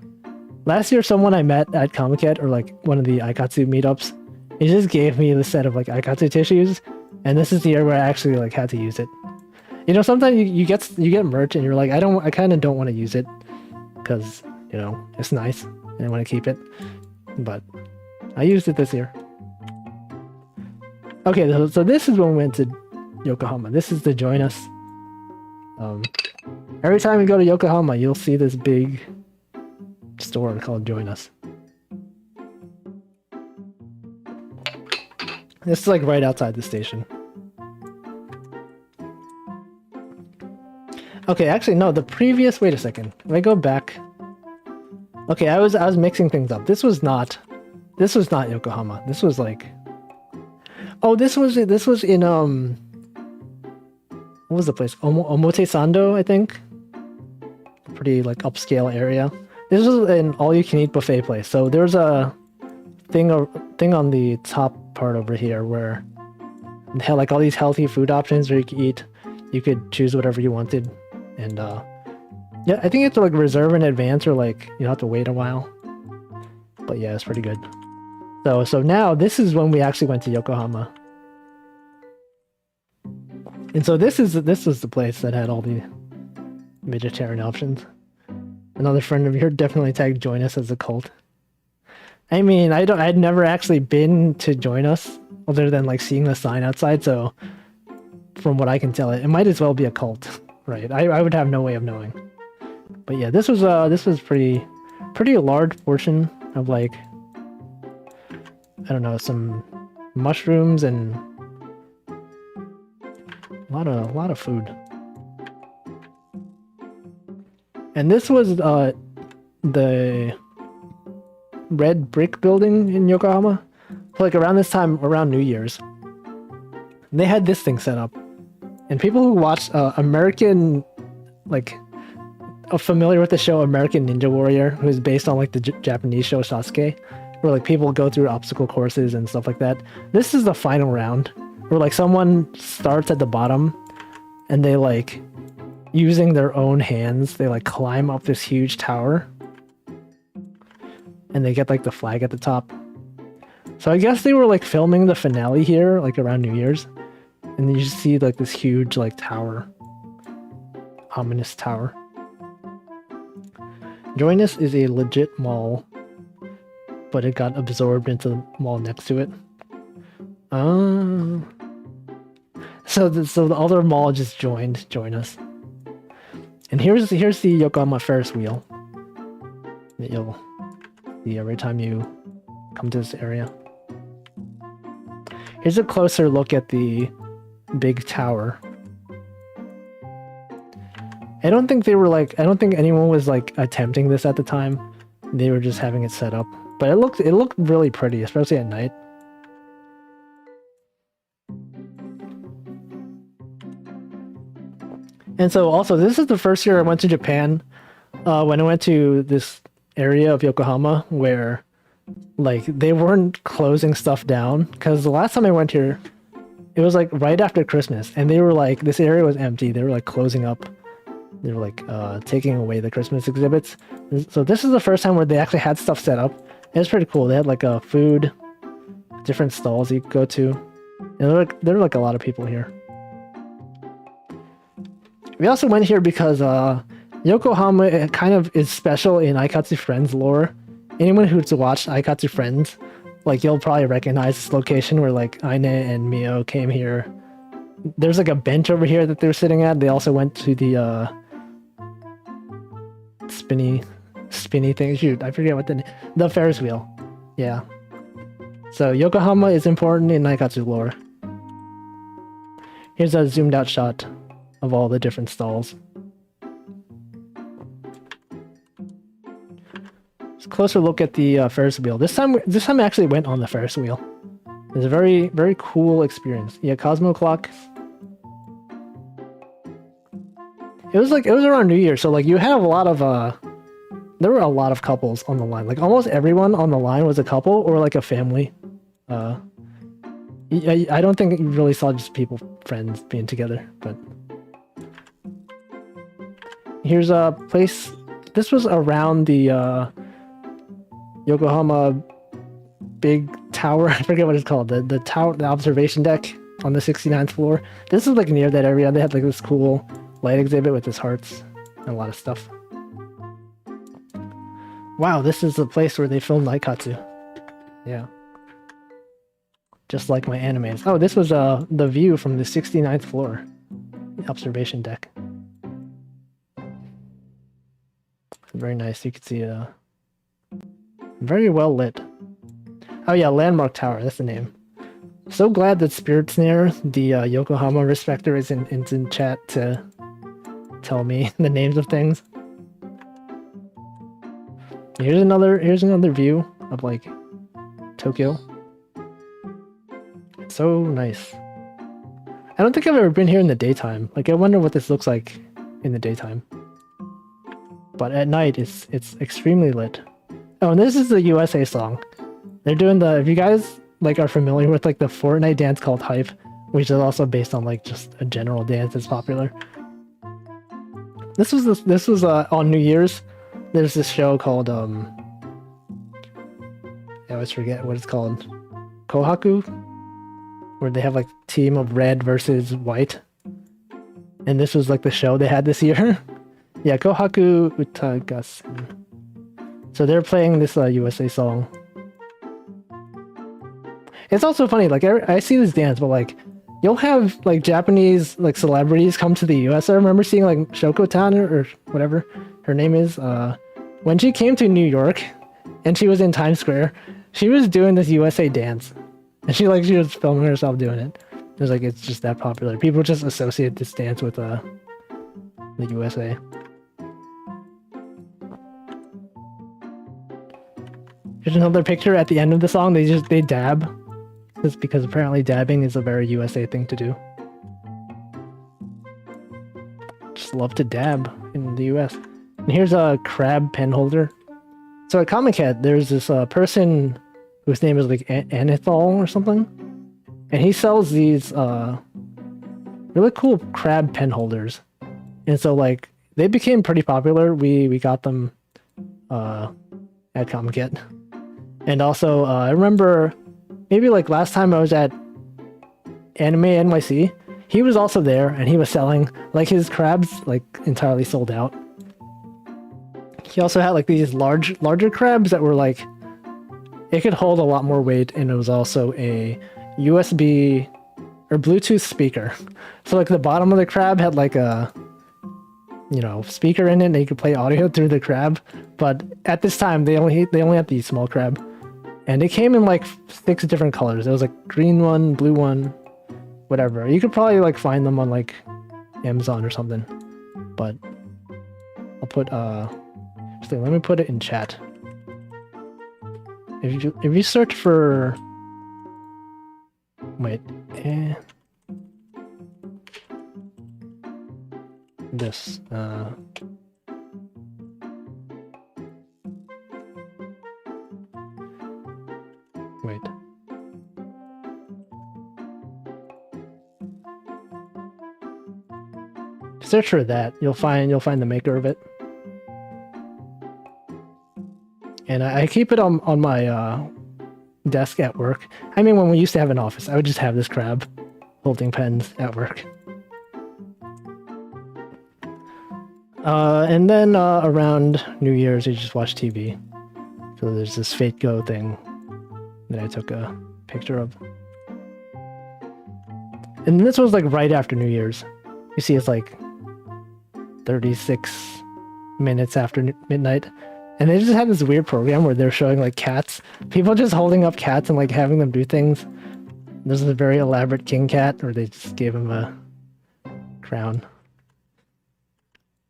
Last year, someone I met at Comiket, or like one of the Ikatsu meetups, he just gave me the set of like Ikatsu tissues, and this is the year where I actually like had to use it. You know, sometimes you get merch and you're like, I kind of don't want to use it because, you know, it's nice and I want to keep it. But I used it this year. Okay, so this is when we went to Yokohama. This is the Join Us. Every time you go to Yokohama, you'll see this big store called Join Us. This is like right outside the station. Okay, actually no, the previous, wait a second. If I go back. Okay, I was mixing things up. This was not Yokohama. This was like, oh, this was in what was the place? Omotesando, I think. Pretty like upscale area. This was an all-you-can-eat buffet place. So there's a thing on the top part over here where they had like all these healthy food options where you could eat. You could choose whatever you wanted, and yeah, I think you have to like reserve in advance or like you have to wait a while. But yeah, it's pretty good. So now this is when we actually went to Yokohama. And so this was the place that had all the vegetarian options. Another friend of yours definitely tagged Join Us as a cult. I mean, I'd never actually been to Join Us other than like seeing the sign outside, so from what I can tell, it might as well be a cult, right? I would have no way of knowing. But yeah, this was pretty large portion of like, I don't know, some mushrooms and a lot of food. And this was the red brick building in Yokohama. So like around this time, around New Year's, they had this thing set up. And people who watch American, like familiar with the show American Ninja Warrior, who's based on like the Japanese show Sasuke, where like people go through obstacle courses and stuff like that. This is the final round, where like someone starts at the bottom, and they like, using their own hands, they like climb up this huge tower, and they get like the flag at the top. So I guess they were like filming the finale here, like around New Year's, and then you just see like this huge like tower, ominous tower. Joinus is a legit mall, but it got absorbed into the mall next to it. So the other mall just joined Joinus. And here's the Yokohama Ferris wheel that you'll see every time you come to this area. Here's a closer look at the big tower. I don't think anyone was like attempting this at the time. They were just having it set up. But it looked really pretty, especially at night. And so also, this is the first year I went to Japan, when I went to this area of Yokohama where like they weren't closing stuff down, because the last time I went here, it was like right after Christmas, and they were like, this area was empty. They were like closing up. They were like taking away the Christmas exhibits. So this is the first time where they actually had stuff set up. It was pretty cool. They had like a food, different stalls you could go to. And there were like a lot of people here. We also went here because Yokohama kind of is special in Ikatsu Friends lore. Anyone who's watched Ikatsu Friends, like you'll probably recognize this location where like Aine and Mio came here. There's like a bench over here that they're sitting at. They also went to the spinny thing. Shoot, I forget what the Ferris wheel. Yeah. So Yokohama is important in Ikatsu lore. Here's a zoomed out shot of all the different stalls. Just a closer look at the Ferris wheel. This time I actually went on the Ferris wheel. It was a very, very cool experience. Yeah, Cosmo Clock. It was around New Year, so like you have a lot of there were a lot of couples on the line. Like almost everyone on the line was a couple or like a family. I don't think you really saw just people, friends being together, but here's a place. This was around the Yokohama big tower. I forget what it's called. The tower, the observation deck on the 69th floor. This is like near that area. They had like this cool light exhibit with his hearts and a lot of stuff. Wow, this is the place where they filmed Ikatsu. Yeah. Just like my animes. Oh, this was the view from the 69th floor. The observation deck. Very nice. You can see very well lit. Oh yeah, Landmark Tower, that's the name. So glad that Spirit Snare, the Yokohama respecter, is in chat to tell me the names of things. Here's another view of like Tokyo. It's so nice. I don't think I've ever been here in the daytime. Like I wonder what this looks like in the daytime. But at night it's extremely lit. Oh, and this is the USA song. They're doing the, if you guys like are familiar with like the Fortnite dance called Hype, which is also based on like just a general dance that's popular. This was on New Year's. There's this show called I always forget what it's called. Kohaku, where they have like team of red versus white. And this was like the show they had this year. Yeah, Kohaku Utagasen. So they're playing this USA song. It's also funny, like I see this dance, but like you'll have like Japanese like celebrities come to the US. I remember seeing like Shoko Tana or whatever her name is. When she came to New York and she was in Times Square, she was doing this USA dance. And she was filming herself doing it. It was like, it's just that popular. People just associate this dance with the USA. Here's another picture at the end of the song. They dab. It's because apparently dabbing is a very USA thing to do. Just love to dab in the US. And here's a crab pen holder. So at Comic Cat, there's this person whose name is like Anethol or something. And he sells these really cool crab pen holders. And so like they became pretty popular. We got them at Comic Cat. And also I remember maybe like last time I was at Anime NYC, he was also there and he was selling like his crabs like entirely sold out. He also had like these larger crabs that were like, it could hold a lot more weight, and it was also a USB or Bluetooth speaker. So like the bottom of the crab had like a, you know, speaker in it, and you could play audio through the crab. But at this time, they only had the small crab, and it came in like 6 different colors. There was like green one, blue one, whatever. You could probably like find them on like Amazon or something. But I'll put actually, let me put it in chat. If you search for this wait. Search for that. You'll find the maker of it. And I keep it on my desk at work. I mean, when we used to have an office, I would just have this crab holding pens at work. And then around New Year's, I just watch TV. So there's this Fate Go thing that I took a picture of. And this was like right after New Year's. You see, it's like 36 minutes after midnight. And they just had this weird program where they're showing like cats. People just holding up cats and like having them do things. This is a very elaborate king cat where they just gave him a crown.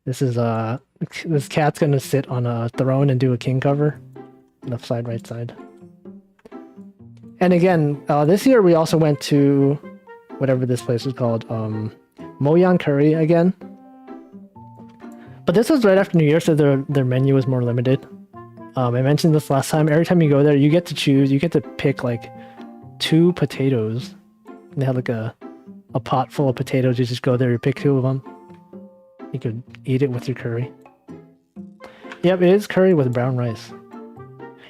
This is this cat's gonna sit on a throne and do a king cover. Left side, right side. And again, this year we also went to whatever this place was called, Moyang Curry again. But this was right after New Year, so their menu was more limited. I mentioned this last time. Every time you go there, you get to choose. You get to pick like 2 potatoes. They had like a pot full of potatoes. You just go there, you pick 2 of them. You could eat it with your curry. Yep, it is curry with brown rice.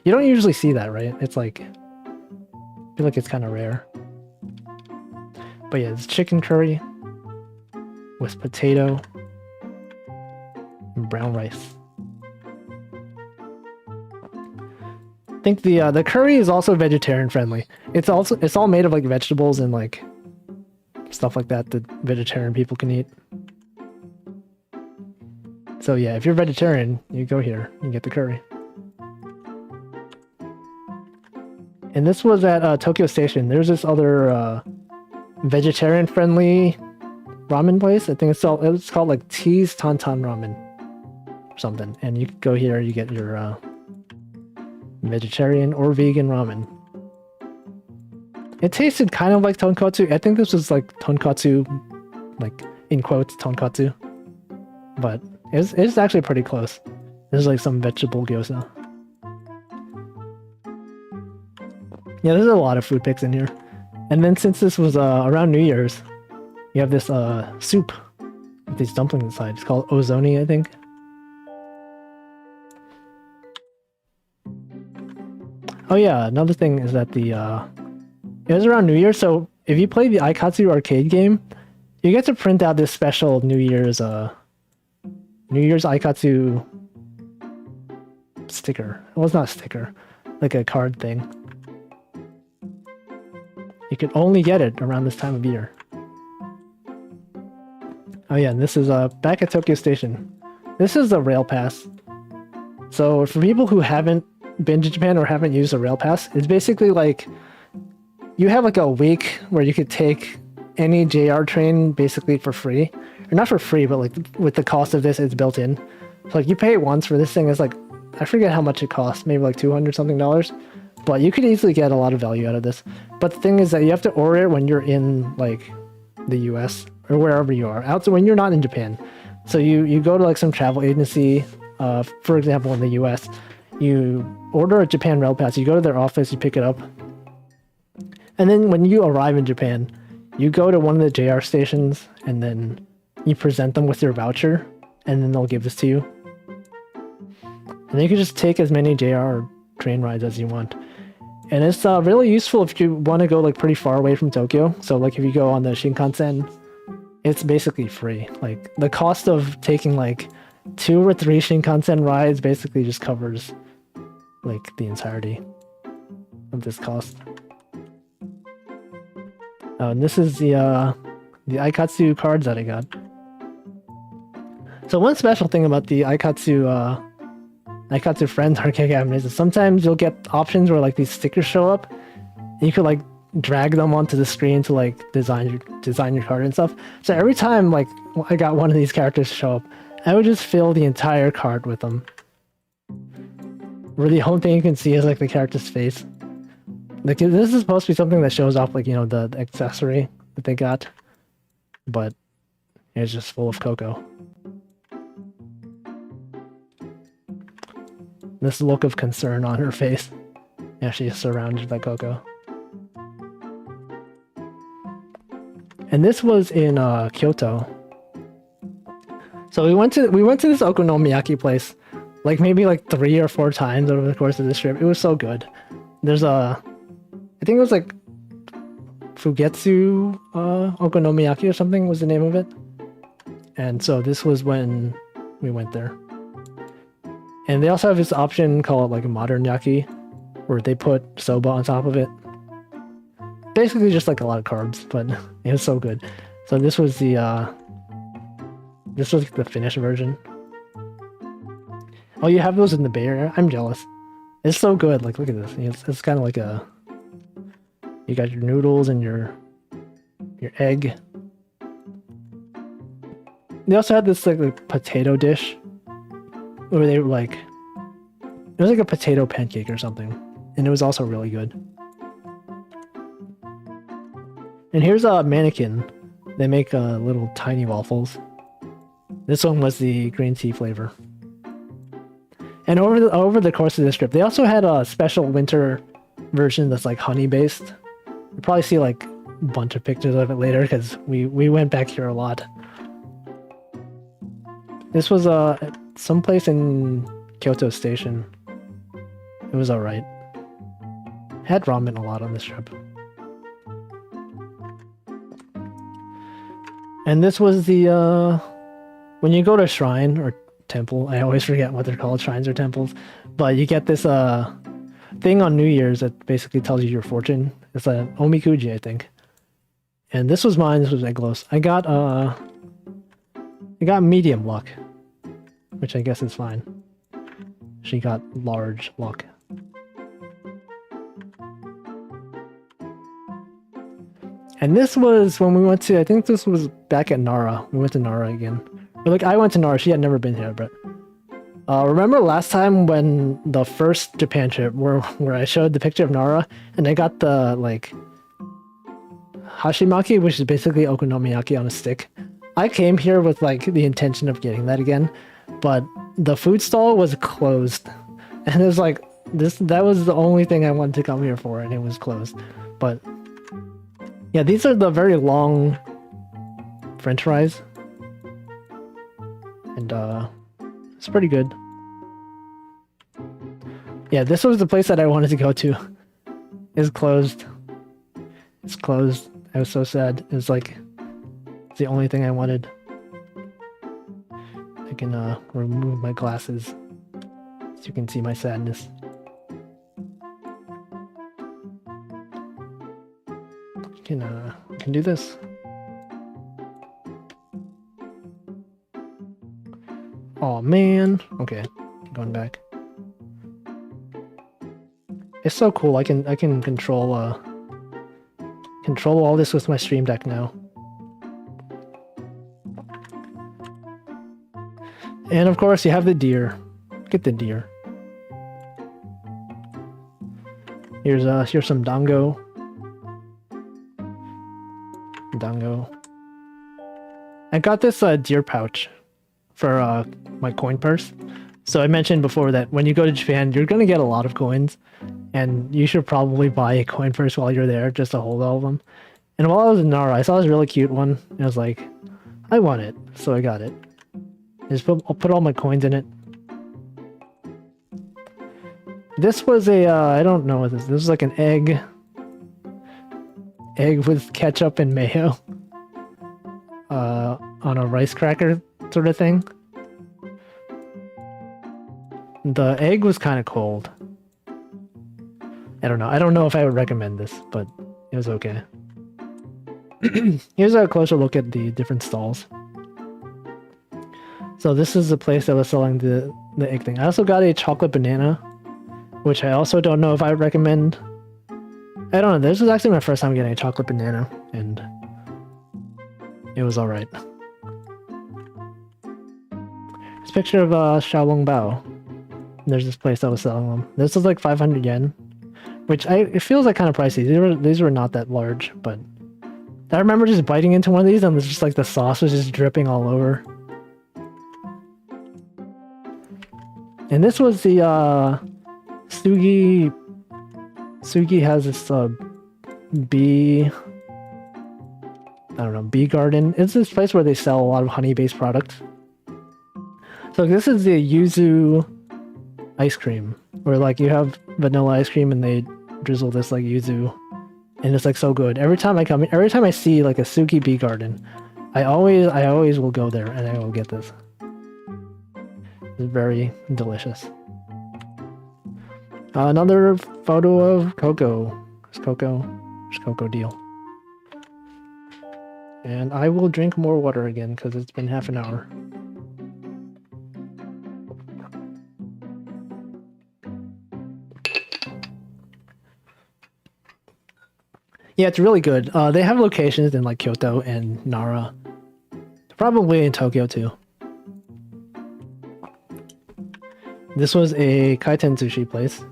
You don't usually see that, right? It's like, I feel like it's kind of rare. But yeah, it's chicken curry with potato and brown rice. I think the curry is also vegetarian friendly. It's all made of like vegetables and like stuff like that vegetarian people can eat. So yeah, if you're vegetarian, you go here and get the curry. And this was at Tokyo Station. There's this other vegetarian friendly ramen place. I think it's called like T's Tantan Ramen or something. And you go here, you get your vegetarian or vegan ramen. It tasted kind of like tonkatsu. I think this was like tonkatsu, like in quotes tonkatsu, but it's actually pretty close. There's like some vegetable gyoza. Yeah, there's a lot of food pics in here. And then since this was around New Year's, you have this soup with these dumplings inside. It's called ozoni, I think. Oh yeah, another thing is that it was around New Year's, so if you play the Ikatsu arcade game, you get to print out this special New Year's Ikatsu sticker. Well, it's not a sticker, like a card thing. You can only get it around this time of year. Oh yeah, and this is back at Tokyo Station. This is a rail pass. So for people who haven't been to Japan or haven't used a rail pass, it's basically like you have like a week where you could take any JR train basically for free. Or not for free, but like with the cost of this, it's built in. So like you pay it once for this thing. It's like, I forget how much it costs, maybe like $200 something. But you could easily get a lot of value out of this. But the thing is that you have to order it when you're in like the US or wherever you are. When you're not in Japan. So you go to like some travel agency For example, in the US, you order a Japan Rail Pass, you go to their office, you pick it up, and then when you arrive in Japan, you go to one of the JR stations, and then you present them with your voucher, and then they'll give this to you. And you can just take as many JR train rides as you want. And it's really useful if you want to go like pretty far away from Tokyo. So like if you go on the Shinkansen, it's basically free. Like the cost of taking like 2 or 3 Shinkansen rides basically just covers like the entirety of this cost. And this is the Ikatsu cards that I got. So one special thing about the Ikatsu Friends arcade cabinets is sometimes you'll get options where like these stickers show up, and you could like drag them onto the screen to like design your card and stuff. So every time like I got one of these characters to show up, I would just fill the entire card with them. Where the only thing you can see is like the character's face. Like this is supposed to be something that shows off like, you know, the accessory that they got, but it's just full of Coco. This look of concern on her face. Yeah, she is surrounded by Coco. And this was in Kyoto. So we went to this Okonomiyaki place like maybe like 3 or 4 times over the course of this trip. It was so good. There's I think it was like Fugetsu Okonomiyaki or something was the name of it. And so this was when we went there. And they also have this option called like a modern yaki, where they put soba on top of it. Basically just like a lot of carbs, but it was so good. So this was the finished version. Oh, you have those in the Bay Area? I'm jealous. It's so good. Like, look at this. It's kind of like you got your noodles and your egg. They also had this like potato dish where they were like, it was like a potato pancake or something, and it was also really good. And here's a mannequin. They make little tiny waffles. This one was the green tea flavor. And over the course of this trip, they also had a special winter version that's like honey based. You'll probably see like a bunch of pictures of it later because we went back here a lot. This was someplace in Kyoto Station. It was alright. Had ramen a lot on this trip. And this was the when you go to shrine or temple, I always forget what they're called, shrines or temples, but you get this thing on New Year's that basically tells you your fortune. It's a omikuji, I think. And this was mine. This was Eglos. I got medium luck, which I guess is fine. She got large luck. And this was when we went to, I think this was back at Nara. We went to Nara again. But like, I went to Nara. She had never been here, but remember last time when the first Japan trip where I showed the picture of Nara and I got the like hashimaki, which is basically okonomiyaki on a stick. I came here with like the intention of getting that again, but the food stall was closed. And it was like that was the only thing I wanted to come here for, and it was closed. But yeah, these are the very long French fries. And it's pretty good. Yeah, this was the place that I wanted to go to. It's closed. It's closed. I was so sad. It's like it's the only thing I wanted. I can remove my glasses so you can see my sadness. I can do this. Oh man. Okay, going back. It's so cool. I can control all this with my Stream Deck now. And of course, you have the deer. Get the deer. Here's some dango. Dango. I got this deer pouch for my coin purse, So I mentioned before that when you go to Japan, you're going to get a lot of coins, and you should probably buy a coin purse while you're there just to hold all of them. And while I was in Nara, I saw this really cute one, and I was like, I want it, so I got it. I'll put all my coins in it. This was a, I don't know what this is. This was like an egg with ketchup and mayo on a rice cracker sort of thing. The egg was kind of cold. I don't know. I don't know if I would recommend this, but it was okay. Here's a closer look at the different stalls. So this is the place that was selling the egg thing. I also got a chocolate banana, which I also don't know if I would recommend. I don't know. This was actually my first time getting a chocolate banana, and it was alright. This picture of Xiaolong Bao. There's this place that was selling them. This was like 500 yen, which it feels like kind of pricey. These were not that large, but I remember just biting into one of these and it's just like the sauce was just dripping all over. And this was the Tsugi has this bee garden. It's this place where they sell a lot of honey-based products. So this is the Yuzu Ice Cream, where like you have vanilla ice cream and they drizzle this like yuzu, and it's like so good. Every time I see like a Tsugi Bee Garden, I always will go there and I will get this. It's very delicious. Another photo of Coco. There's Coco deal. And I will drink more water again because it's been half an hour. Yeah, it's really good. They have locations in like Kyoto and Nara. Probably in Tokyo too. This was a kaiten sushi place.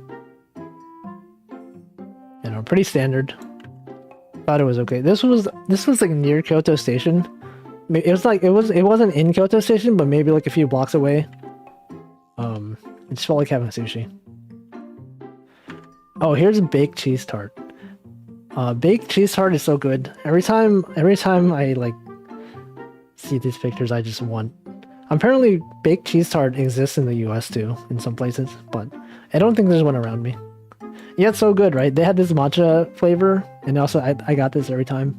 You know, pretty standard. Thought it was okay. This was like near Kyoto Station. It wasn't in Kyoto Station, but maybe like a few blocks away. It just felt like having sushi. Oh, here's a baked cheese tart. Baked cheese tart is so good. Every time I like see these pictures, I just want. Apparently, baked cheese tart exists in the U.S. too, in some places, but I don't think there's one around me. Yeah, it's so good, right? They had this matcha flavor, and also I got this every time.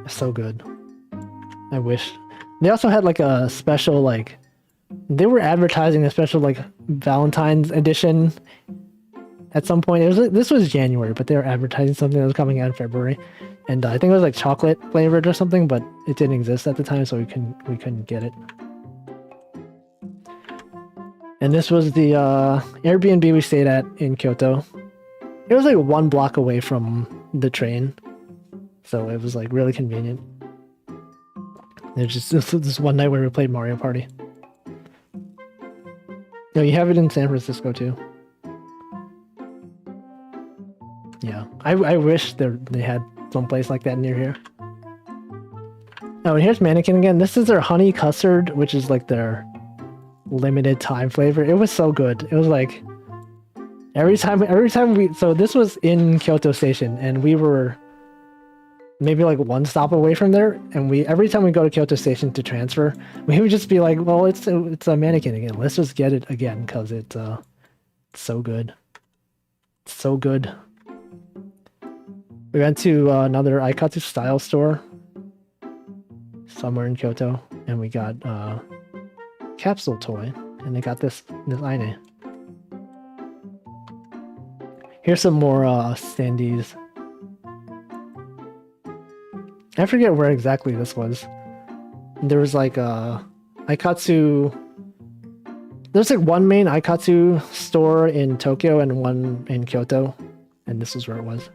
It's so good. I wish. They also had like a special like. They were advertising a special like Valentine's edition. At some point, this was January, but they were advertising something that was coming out in February, and I think it was like chocolate flavored or something, but it didn't exist at the time, so we couldn't get it. And this was the Airbnb we stayed at in Kyoto. It was like 1 block away from the train, so it was like really convenient. There's just this one night where we played Mario Party. No, you have it in San Francisco too. Yeah, I wish they had some place like that near here. Oh, and here's Mannequin again. This is their honey custard, which is like their limited time flavor. It was so good. It was like every time we. So this was in Kyoto Station, and we were maybe like 1 stop away from there. And every time we go to Kyoto Station to transfer, we would just be like, well, it's a Mannequin again. Let's just get it again because it's so good. It's so good. We went to another Ikatsu style store somewhere in Kyoto, and we got a capsule toy, and they got this Aine. Here's some more standees. I forget where exactly this was. There was like a Ikatsu. There's like one main Ikatsu store in Tokyo and one in Kyoto, and this is where it was.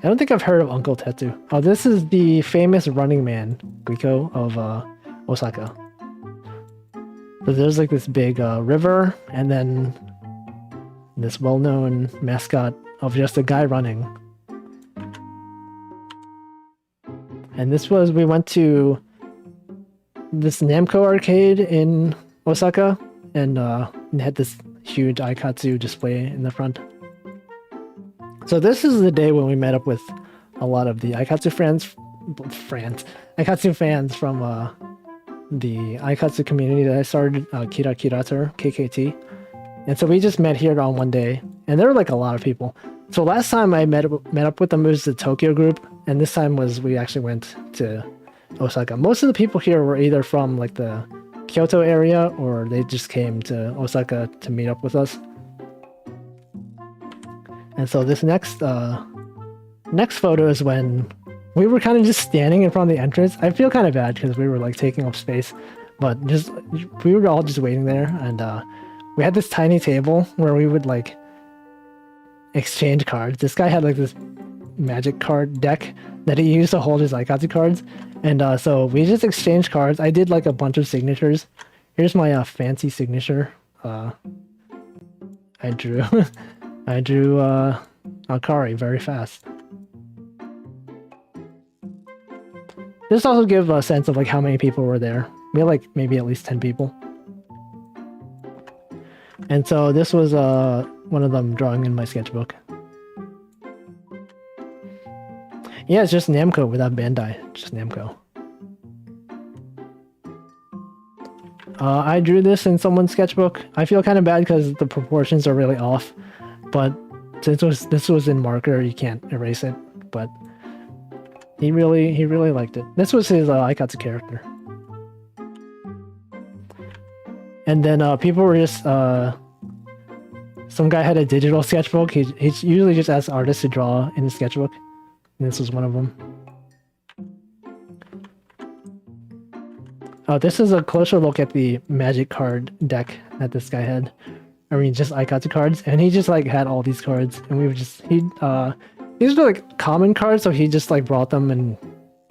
I don't think I've heard of Uncle Tetsu. Oh, this is the famous Running Man, Glico, of Osaka. So there's like this big river, and then this well-known mascot of just a guy running. And this was, we went to this Namco arcade in Osaka, and it had this huge Ikatsu display in the front. So this is the day when we met up with a lot of the Ikatsu Ikatsu fans from the Ikatsu community that I started, Kira Kirator, KKT. And so we just met here on one day, and there were like a lot of people. So last time I met up with them, it was the Tokyo group, and this time we actually went to Osaka. Most of the people here were either from like the Kyoto area, or they just came to Osaka to meet up with us. And so this next photo is when we were kind of just standing in front of the entrance. I feel kind of bad because we were like taking up space, but we were all just waiting there, and we had this tiny table where we would like exchange cards. This guy had like this magic card deck that he used to hold his Ikatsu cards, and so we just exchanged cards. I did like a bunch of signatures. Here's my fancy signature. I drew Akari very fast. This also gives a sense of like how many people were there. We had like maybe at least 10 people. And so this was one of them drawing in my sketchbook. Yeah, it's just Namco without Bandai. Just Namco. I drew this in someone's sketchbook. I feel kind of bad because the proportions are really off. But since this was in marker, you can't erase it. But he really liked it. This was his Ikatsu character. And then people were just some guy had a digital sketchbook. He usually just asks artists to draw in his sketchbook. And this was one of them. Oh, this is a closer look at the magic card deck that this guy had. I mean, just Ikatsu cards, and he just like had all these cards, and we were just these were like common cards, so he just like brought them and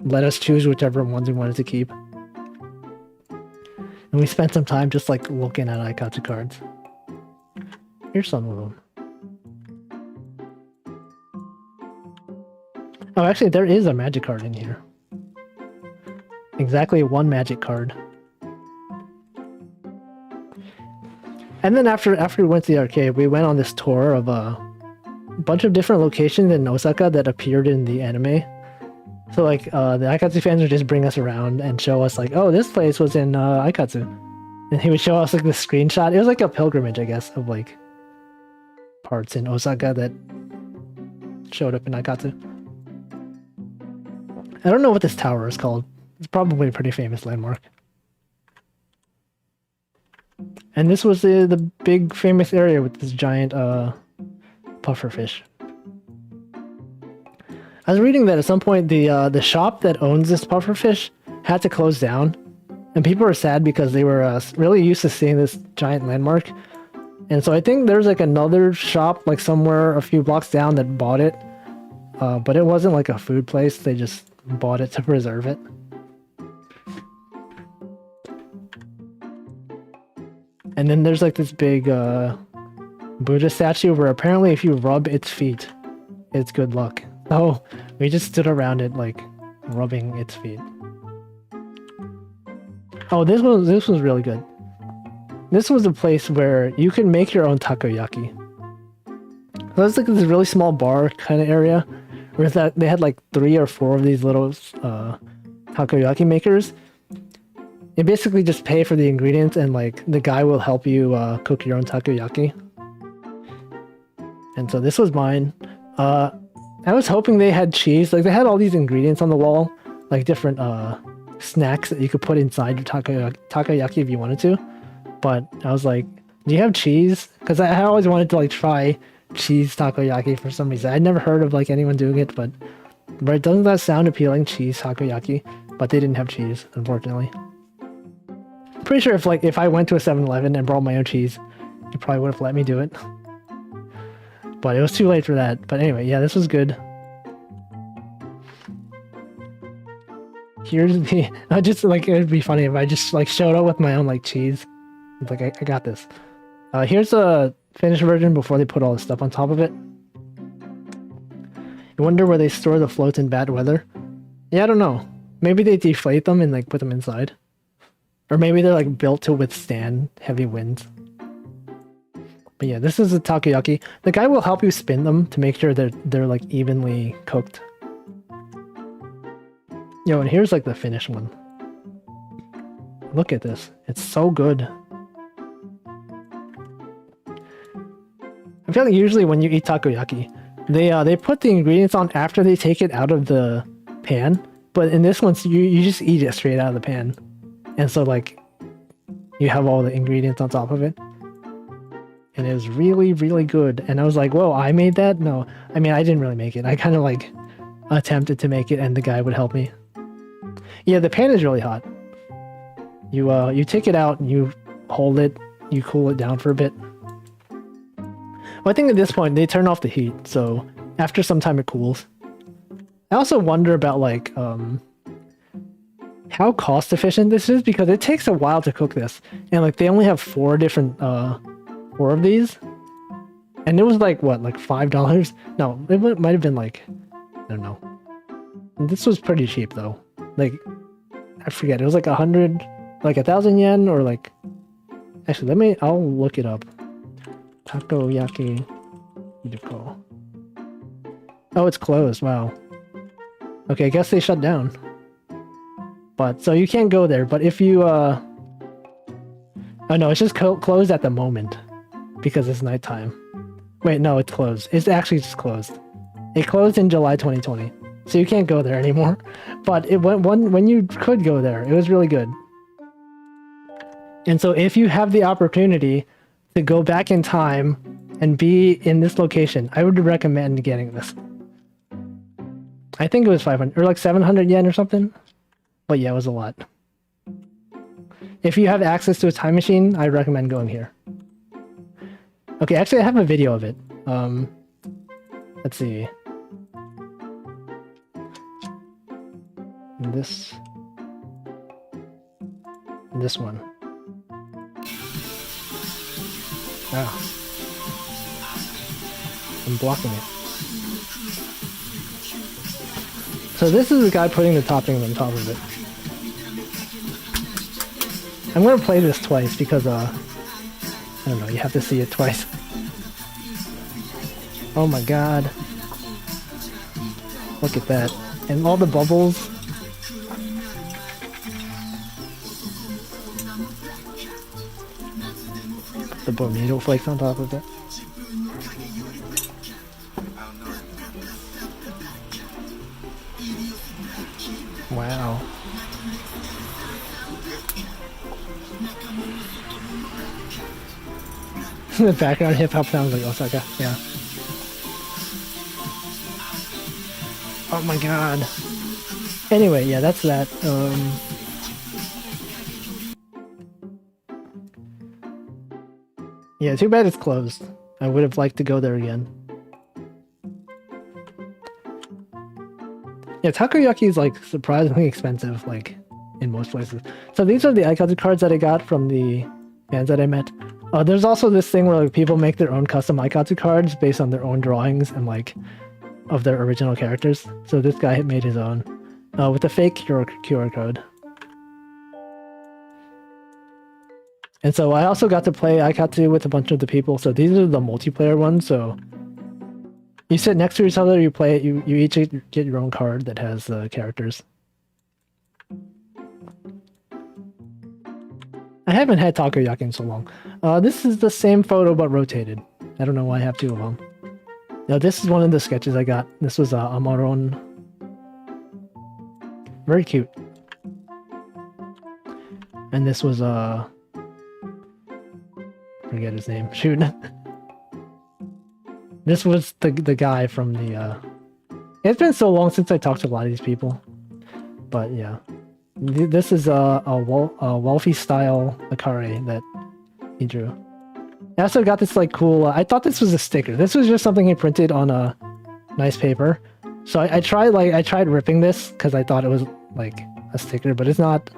let us choose whichever ones we wanted to keep. And we spent some time just like looking at Ikatsu cards. Here's some of them. Oh, actually, there is a magic card in here. Exactly one magic card. And then after we went to the arcade, we went on this tour of a bunch of different locations in Osaka that appeared in the anime. So like the Ikatsu fans would just bring us around and show us like, oh, this place was in Ikatsu. And he would show us like the screenshot. It was like a pilgrimage, I guess, of like parts in Osaka that showed up in Ikatsu. I don't know what this tower is called. It's probably a pretty famous landmark. And this was the big famous area with this giant pufferfish. I was reading that at some point the shop that owns this pufferfish had to close down, and people were sad because they were really used to seeing this giant landmark. And so I think there's like another shop like somewhere a few blocks down that bought it, but it wasn't like a food place. They just bought it to preserve it. And then there's like this big Buddha statue where apparently if you rub its feet, it's good luck. So we just stood around it like rubbing its feet. Oh, this was really good. This was a place where you could make your own takoyaki. So it's like this really small bar kind of area where they had like 3 or 4 of these little takoyaki makers. You basically just pay for the ingredients, and like the guy will help you cook your own takoyaki. And so this was mine. I was hoping they had cheese. Like they had all these ingredients on the wall, like different snacks that you could put inside your takoyaki if you wanted to. But I was like, do you have cheese? Because I always wanted to like try cheese takoyaki for some reason. I'd never heard of like anyone doing it, but doesn't that sound appealing? Cheese takoyaki? But they didn't have cheese, unfortunately. Pretty sure if I went to a 7-Eleven and brought my own cheese, you probably would have let me do it. But it was too late for that. But anyway, yeah, this was good. Here's the... I just like it would be funny if I just like showed up with my own like cheese. It's like I got this. Here's a finished version before they put all the stuff on top of it. You wonder where they store the floats in bad weather? Yeah, I don't know. Maybe they deflate them and like put them inside. Or maybe they're like built to withstand heavy winds. But yeah, this is a takoyaki. The guy will help you spin them to make sure they're like evenly cooked. Yo, and here's like the finished one. Look at this. It's so good. I feel like usually when you eat takoyaki, they put the ingredients on after they take it out of the pan. But in this one, you just eat it straight out of the pan. And so like, you have all the ingredients on top of it. And it was really, really good. And I was like, whoa, I made that? No, I mean, I didn't really make it. I kind of like attempted to make it and the guy would help me. Yeah, the pan is really hot. You take it out and you hold it, you cool it down for a bit. Well, I think at this point they turn off the heat, so after some time it cools. I also wonder about like how cost efficient this is, because it takes a while to cook this, and like they only have four of these, and it was like what, like $5? No, it might have been like, I don't know. This was pretty cheap though. Like I forget, it was like 100, like 1,000 yen, or like, actually I'll look it up. Takoyaki Iruko. Oh, it's closed. Wow. Okay, I guess they shut down. But so you can't go there. But if you oh no, it's just closed at the moment because it's nighttime. Wait, no, it's closed. It's actually just closed. It closed in July 2020, so you can't go there anymore. But it went when you could go there, it was really good. And so if you have the opportunity to go back in time and be in this location, I would recommend getting this. I think it was 500 or like 700 yen or something. But yeah, it was a lot. If you have access to a time machine, I recommend going here. Okay, actually I have a video of it. Let's see. This one. Ah. I'm blocking it. So this is the guy putting the toppings on top of it. I'm gonna play this twice because I don't know, you have to see it twice. Oh my god. Look at that. And all the bubbles. The bonito flakes on top of it. Wow. The background hip hop sounds like Osaka, yeah. Oh my god. Anyway, yeah, that's that. Yeah, too bad it's closed. I would have liked to go there again. Yeah, takoyaki is like surprisingly expensive, like in most places. So these are the Ikatsu cards that I got from the fans that I met. There's also this thing where like people make their own custom Ikatsu cards based on their own drawings and like of their original characters. So this guy made his own with a fake QR code. And so I also got to play Ikatsu with a bunch of the people. So these are the multiplayer ones. So you sit next to each other, you play it, you each get your own card that has the characters. I haven't had takoyaki in so long. This is the same photo but rotated. I don't know why I have two of them. Now this is one of the sketches I got. This was Amaron. Very cute. And this was forget his name. Shoot. This was the guy from the it's been so long since I talked to a lot of these people. But yeah. This is a Wolfie style Akari that he drew. I also got this like cool I thought this was a sticker. This was just something he printed on a nice paper. So I tried ripping this because I thought it was like a sticker, but it's not.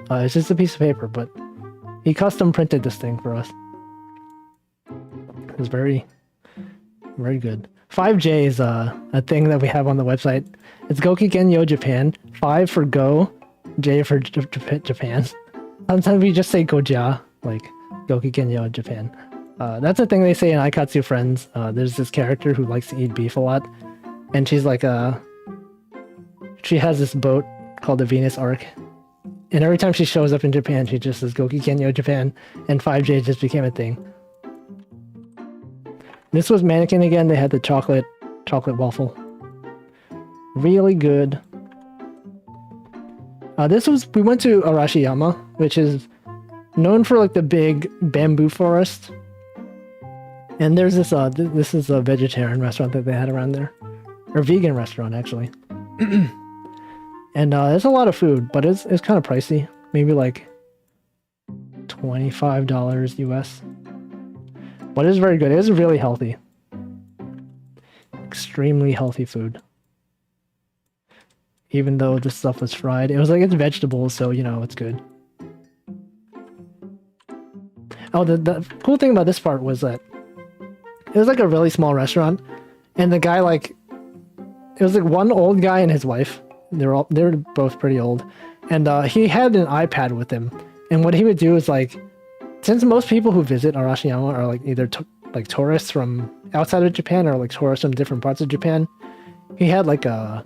It's just a piece of paper, but he custom printed this thing for us. It was very, very good. 5J is a thing that we have on the website. It's Gokigen Yo Japan. 5 for Go, J for Japan. Sometimes we just say goja, like gokigenyo in Japan. That's a thing they say in Ikatsu Friends. There's this character who likes to eat beef a lot, and she's like she has this boat called the Venus Ark, and every time she shows up in Japan, she just says gokigenyo Japan, and 5J just became a thing. This was Mannequin again. They had the chocolate waffle. Really good. We went to Arashiyama, which is known for like the big bamboo forest. And there's this this is a vegetarian restaurant that they had around there. Or vegan restaurant actually. And there's a lot of food, but it's kind of pricey. Maybe like $25 US. But it's very good. It is really healthy. Extremely healthy food. Even though this stuff was fried. It was like it's vegetables, so you know it's good. Oh, the cool thing about this part was that it was like a really small restaurant, and the guy it was like one old guy and his wife. They were both pretty old, and he had an iPad with him. And what he would do is like, since most people who visit Arashiyama are like either like tourists from outside of Japan or like tourists from different parts of Japan, he had like a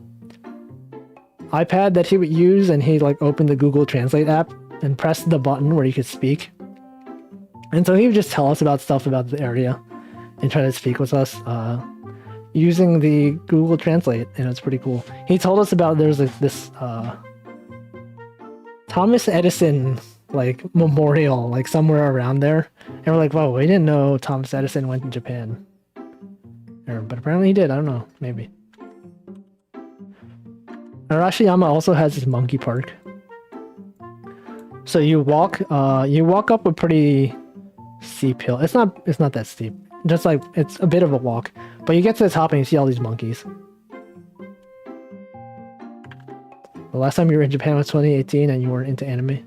iPad that he would use, and he like opened the Google Translate app and pressed the button where you could speak. And so he would just tell us about stuff about the area and try to speak with us using the Google Translate, and it's pretty cool. He told us about there's like this Thomas Edison like memorial like somewhere around there, and we're like, wow, we didn't know Thomas Edison went to Japan. But apparently he did. I don't know, maybe. Arashiyama also has this monkey park. So you walk up a pretty steep hill. It's not that steep. Just like it's a bit of a walk. But you get to the top and you see all these monkeys. The last time you were in Japan was 2018 and you weren't into anime.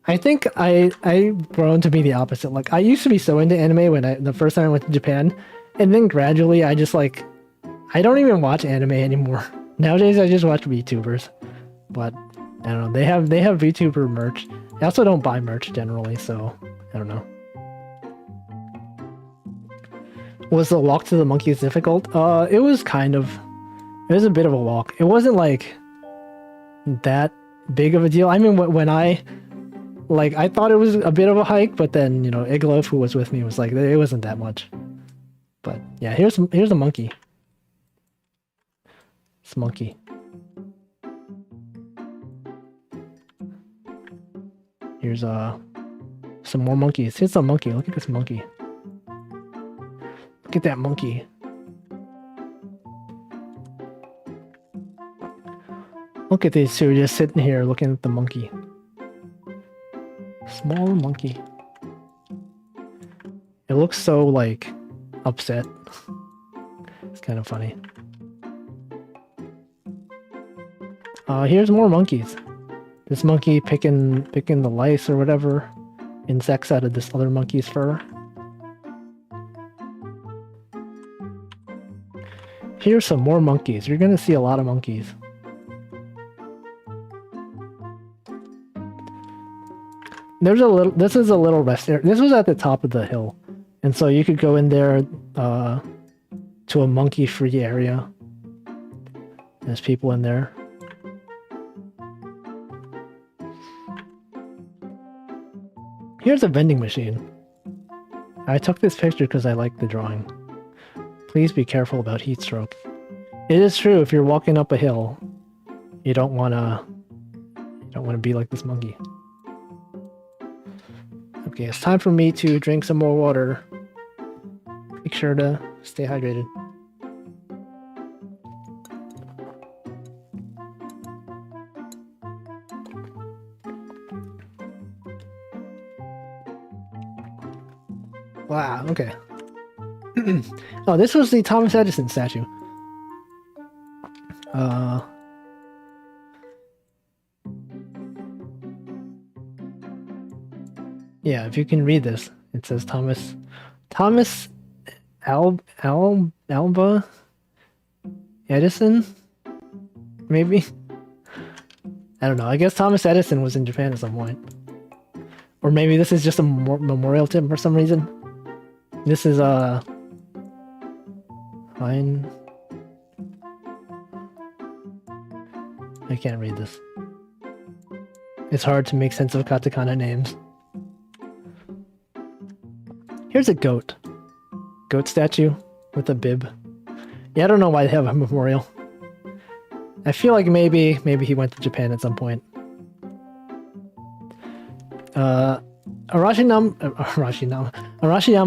I think I've grown to be the opposite. Like I used to be so into anime when the first time I went to Japan, and then gradually I just like I don't even watch anime anymore. Nowadays I just watch VTubers. But I don't know, they have VTuber merch. I also don't buy merch generally, so I don't know. Was the walk to the monkeys difficult? It was it was a bit of a walk. It wasn't like that big of a deal. I mean, when I thought it was a bit of a hike, but then, you know, Iglov, who was with me, was like, it wasn't that much. But yeah, here's a monkey. It's a monkey. Here's some more monkeys. Here's a monkey. Look at this monkey. Look at that monkey. Look at these two just sitting here looking at the monkey. Small monkey. It looks so like upset. It's kind of funny. Here's more monkeys. This monkey picking the lice or whatever, insects out of this other monkey's fur. Here's some more monkeys. You're gonna see a lot of monkeys. This is a little rest area. This was at the top of the hill, and so you could go in there to a monkey-free area. There's people in there. Here's a vending machine. I took this picture because I like the drawing. Please be careful about heat stroke. It is true, if you're walking up a hill, you don't wanna be like this monkey. Okay, it's time for me to drink some more water. Make sure to stay hydrated. Wow, okay. Oh, this was the Thomas Edison statue. Yeah, if you can read this, it says Thomas Alva Edison? Maybe? I don't know. I guess Thomas Edison was in Japan at some point. Or maybe this is just a memorial to him for some reason. This is fine. I can't read this. It's hard to make sense of katakana names. Here's a goat. Goat statue with a bib. Yeah, I don't know why they have a memorial. I feel like maybe he went to Japan at some point. Arashiyama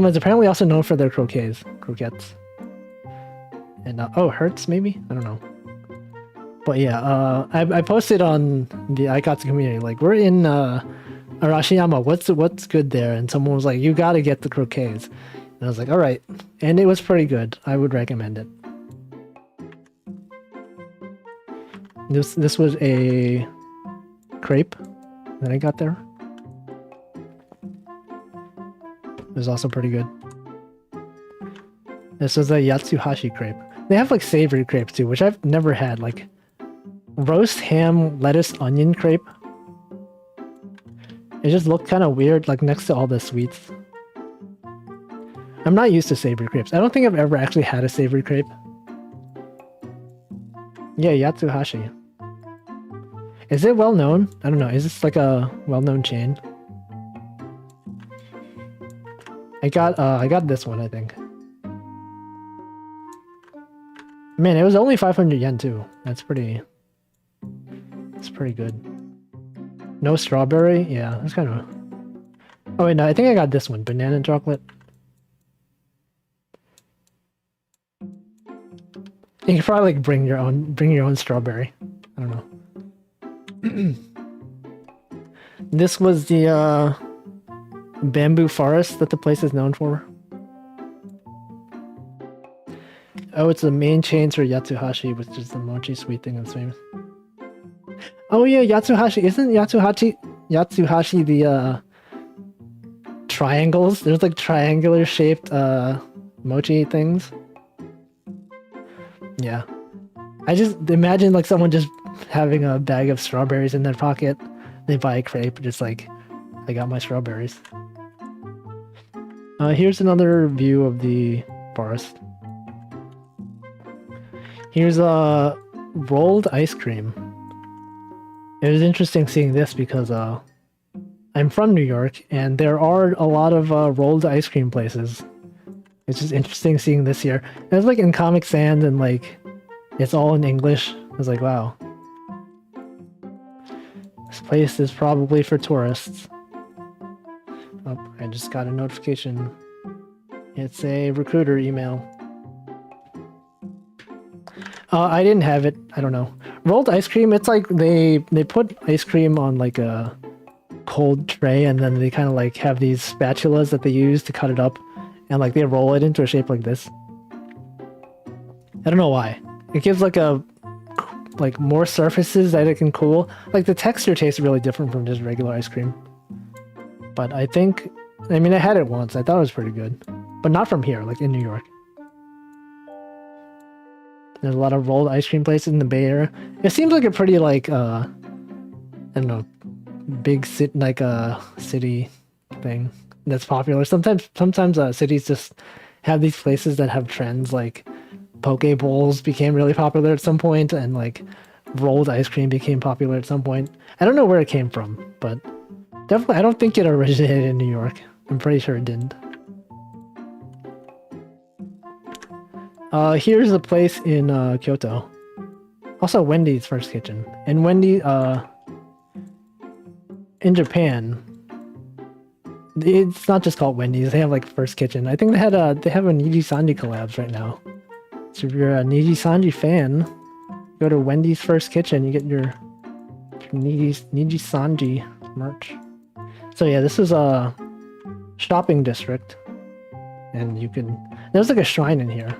is apparently also known for their croquettes. And oh, Hertz maybe? I don't know. But yeah, I posted on the Ikatsu community, like, we're in Arashiyama, what's good there? And someone was like, you gotta get the croquettes. And I was like, alright. And it was pretty good. I would recommend it. This was a crepe that I got there. It was also pretty good. This was a Yatsuhashi crepe. They have like savory crepes too, which I've never had. Like roast ham, lettuce, onion crepe. It just looked kind of weird, like next to all the sweets. I'm not used to savory crepes. I don't think I've ever actually had a savory crepe. Yeah, Yatsuhashi. Is it well known? I don't know. Is this like a well-known chain? I got this one, I think. Man, it was only 500 yen too. That's pretty good. No strawberry? Yeah, that's kind of... Oh wait, no, I think I got this one. Banana chocolate. You could probably like bring your own strawberry. I don't know. This was the bamboo forest that the place is known for. Oh, it's the main chains for Yatsuhashi, which is the mochi sweet thing that's famous. Oh yeah, Yatsuhashi. Isn't Yatsuhashi the triangles? There's like triangular shaped mochi things. Yeah. I just imagine like someone just having a bag of strawberries in their pocket. They buy a crepe, just like, I got my strawberries. Here's another view of the forest. Here's a rolled ice cream. It was interesting seeing this because I'm from New York and there are a lot of rolled ice cream places. It's just interesting seeing this here. It was like in Comic Sans and like it's all in English. I was like, wow. This place is probably for tourists. Oh, I just got a notification. It's a recruiter email. I didn't have it. I don't know. Rolled ice cream, it's like they put ice cream on like a cold tray and then they kind of like have these spatulas that they use to cut it up and like they roll it into a shape like this. I don't know why. It gives like more surfaces that it can cool. Like the texture tastes really different from just regular ice cream. But I had it once. I thought it was pretty good. But not from here, like in New York. There's a lot of rolled ice cream places in the Bay Area. It seems like a pretty like I don't know, big city thing that's popular. Sometimes cities just have these places that have trends. Like poke bowls became really popular at some point, and like rolled ice cream became popular at some point. I don't know where it came from, but definitely I don't think it originated in New York. I'm pretty sure it didn't. Here's a place in Kyoto. Also Wendy's First Kitchen. And Wendy in Japan, it's not just called Wendy's, they have like First Kitchen. I think they have a Niji Sanji collabs right now. So if you're a Niji Sanji fan, go to Wendy's First Kitchen, you get your Niji Sanji merch. So yeah, this is a shopping district. And there's like a shrine in here.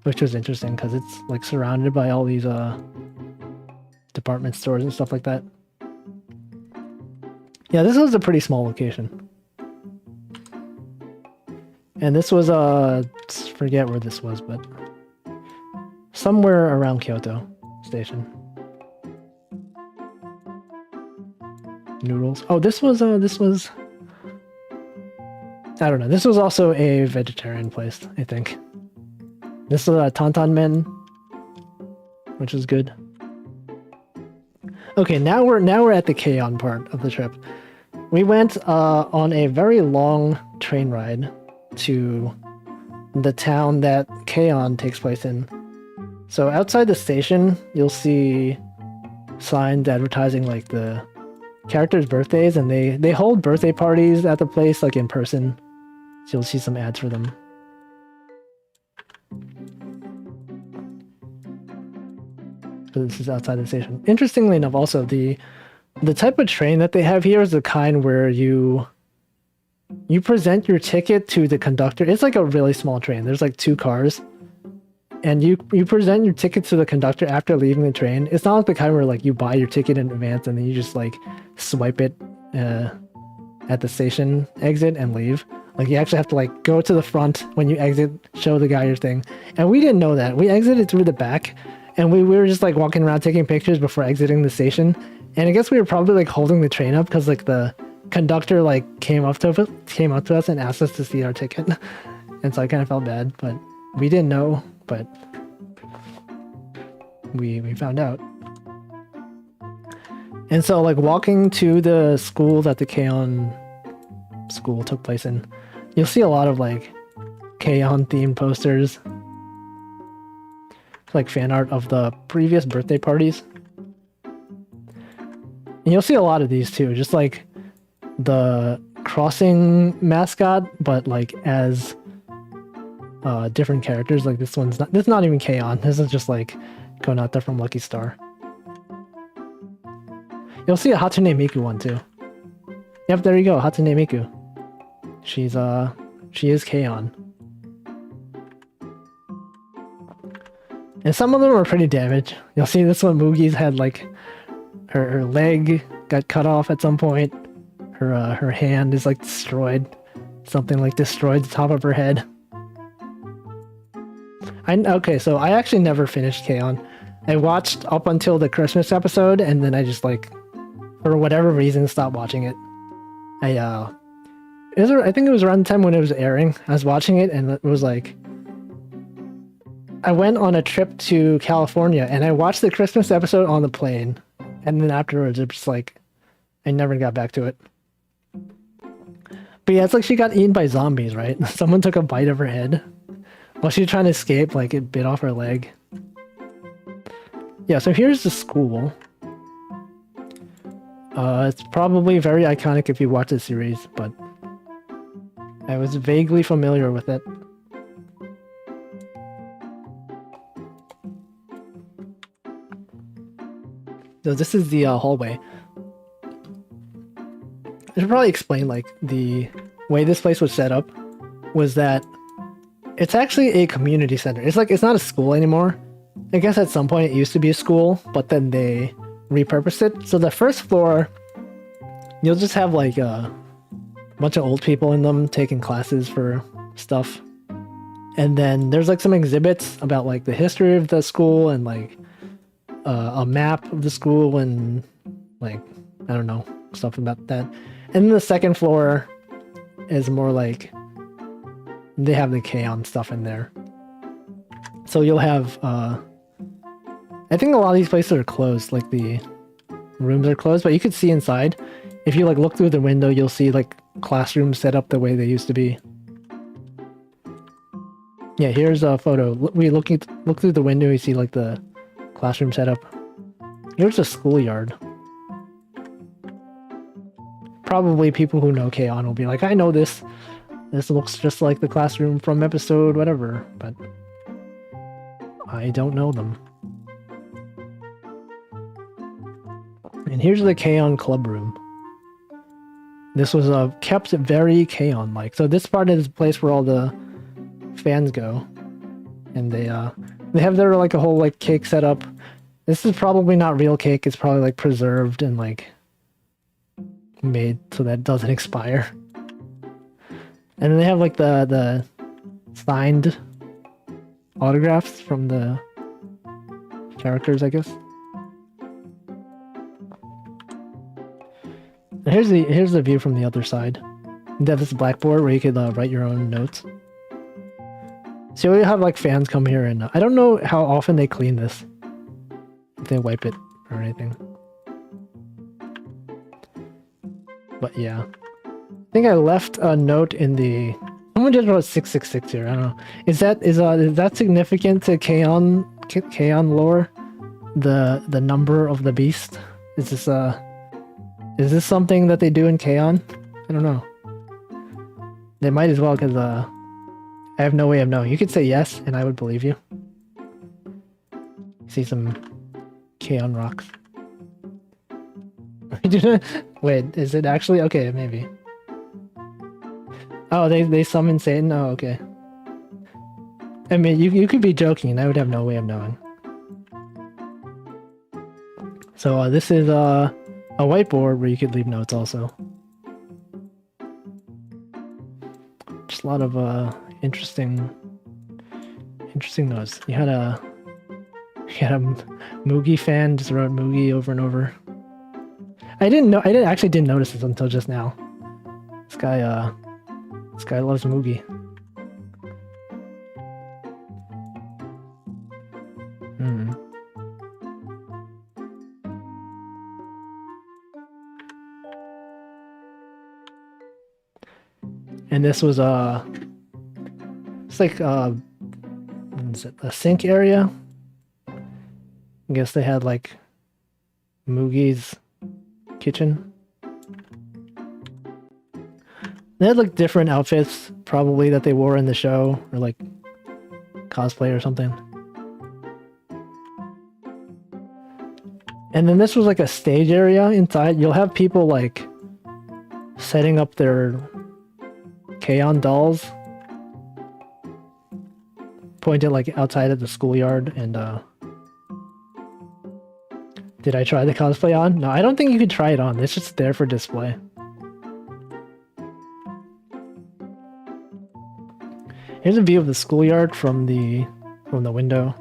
Which was interesting because it's like surrounded by all these department stores and stuff like that. Yeah, this was a pretty small location. And this was forget where this was, but somewhere around Kyoto Station. noodles. Oh, this was I don't know. This was also a vegetarian place, I think. This is a Tantan Men, which is good. Okay, now we're at the Keion part of the trip. We went on a very long train ride to the town that Keion takes place in. So outside the station, you'll see signs advertising like the characters' birthdays, and they hold birthday parties at the place like in person. So you'll see some ads for them. So this is outside the station. Interestingly enough, also the type of train that they have here is the kind where you present your ticket to the conductor. It's like a really small train. There's like 2 cars. And you present your ticket to the conductor after leaving the train. It's not like the kind where like you buy your ticket in advance and then you just like swipe it at the station exit and leave. Like you actually have to like go to the front when you exit, show the guy your thing. And we didn't know that. We exited through the back and we were just like walking around taking pictures before exiting the station. And I guess we were probably like holding the train up because like the conductor like came up to us and asked us to see our ticket. And so I kind of felt bad, but we didn't know. But we found out. And so like walking to the school that the Keion school took place in, you'll see a lot of like Keion themed posters. Like fan art of the previous birthday parties. And you'll see a lot of these too, just like the crossing mascot, but like as different characters. Like this is not even Keion. This is just like Konata from Lucky Star. You'll see a Hatsune Miku one too. Yep, there you go, Hatsune Miku. She is Keion. And some of them are pretty damaged. You'll see this one, Mugi's had like her leg got cut off at some point. Her hand is like destroyed. Something like destroyed the top of her head. Okay, so I actually never finished Keion. I watched up until the Christmas episode, and then I just like, for whatever reason, stopped watching it. I think it was around the time when it was airing. I was watching it, and it was like, I went on a trip to California, and I watched the Christmas episode on the plane, and then afterwards, it was like, I never got back to it. But yeah, it's like she got eaten by zombies, right? Someone took a bite of her head. While she was trying to escape, like it bit off her leg. Yeah, so here's the school. It's probably very iconic if you watch the series, but I was vaguely familiar with it. So this is the hallway. I should probably explain, like, the way this place was set up was that it's actually a community center. It's like, it's not a school anymore. I guess at some point it used to be a school, but then they repurposed it. So the first floor, you'll just have like a bunch of old people in them taking classes for stuff. And then there's like some exhibits about like the history of the school and like a map of the school and like, I don't know, stuff about that. And then the second floor is more like, they have the Keion stuff in there. So you'll have, I think a lot of these places are closed, like the rooms are closed, but you could see inside. If you like look through the window, you'll see like classrooms set up the way they used to be. Yeah, here's a photo. We look through the window, you see like the classroom setup. Here's a schoolyard. Probably people who know Keion will be like, I know this. This looks just like the classroom from episode whatever, but I don't know them. And here's the Keion club room. This was kept very Keion-like. So this part is the place where all the fans go, and they have their like a whole like cake set up. This is probably not real cake. It's probably like preserved and like made so that it doesn't expire. And then they have like the signed autographs from the characters, I guess. Here's the view from the other side. They have this blackboard where you could write your own notes. So we have like fans come here, and I don't know how often they clean this. If they wipe it or anything. But yeah. I think I left a note in the... Someone just wrote 666 here, I don't know. Is that significant to K-On lore? The number of the beast? Is this something that they do in K-On? I don't know. They might as well, because I have no way of knowing. You could say yes, and I would believe you. See some K-On rocks. Wait, is it actually? Okay, maybe. Oh, they summon Satan? Oh, okay. I mean, you could be joking, and I would have no way of knowing. So this is a whiteboard where you could leave notes also. Just a lot of interesting notes. You had a Mugi fan just wrote Mugi over and over. I actually didn't notice this until just now. This guy loves Mugi. And this was it's like what is it, a sink area? I guess they had like Mugi's kitchen. They had like different outfits probably that they wore in the show, or like cosplay or something. And then this was like a stage area inside. You'll have people like setting up their K-On dolls, pointed like outside of the schoolyard. And did I try the cosplay on? No, I don't think you could try it on. It's just there for display. Here's a view of the schoolyard from the window.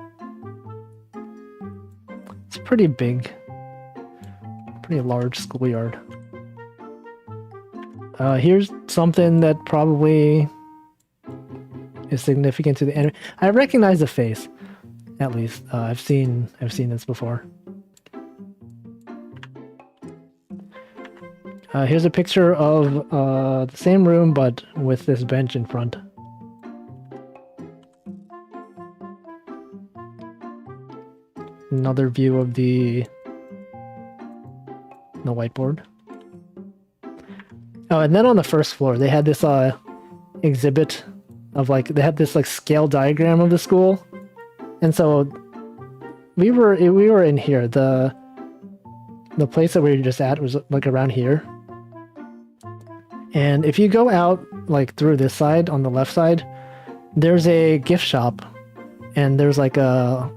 It's pretty big, pretty large schoolyard. Here's something that probably is significant to the anime. I recognize the face, at least. I've seen this before. Here's a picture of the same room, but with this bench in front. Another view of the whiteboard. Oh, and then on the first floor, they had this exhibit of like, they had this like scale diagram of the school. And so we were in here. The place that we were just at was like around here. And if you go out like through this side on the left side, there's a gift shop, and there's like a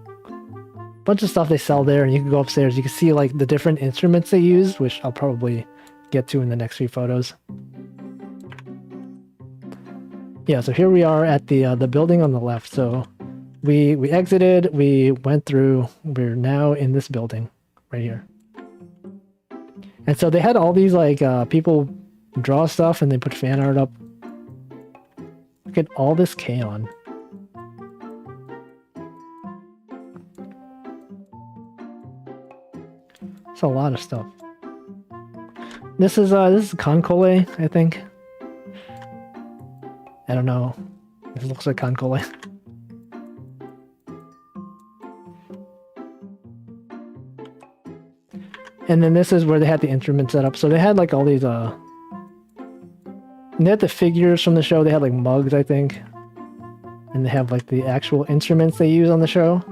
bunch of stuff they sell there, and you can go upstairs. You can see like the different instruments they use, which I'll probably get to in the next few photos. Yeah, so here we are at the building on the left. So we exited, we went through, we're now in this building right here. And so they had all these like people draw stuff, and they put fan art up. Look at all this K-On. It's a lot of stuff. This is Kankole, I think. I don't know. This looks like Kankole. And then this is where they had the instruments set up. So they had like all these they had the figures from the show. They had like mugs, I think. And they have like the actual instruments they use on the show.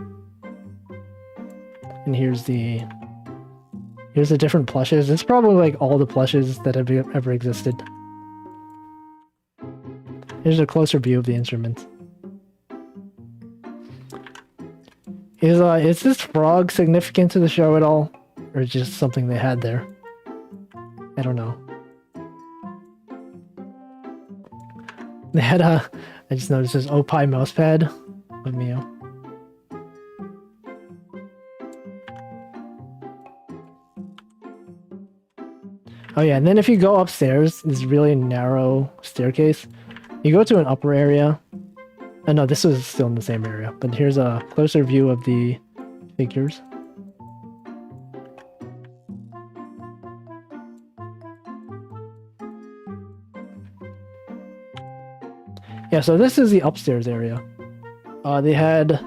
And here's the different plushes. It's probably like all the plushes that have ever existed. Here's a closer view of the instruments. Is this frog significant to the show at all? Or just something they had there? I don't know. They had I just noticed this Opie mousepad with Mio. Oh yeah, and then if you go upstairs, this really narrow staircase, you go to an upper area. Oh no, this was still in the same area, but here's a closer view of the figures. Yeah, so this is the upstairs area. They had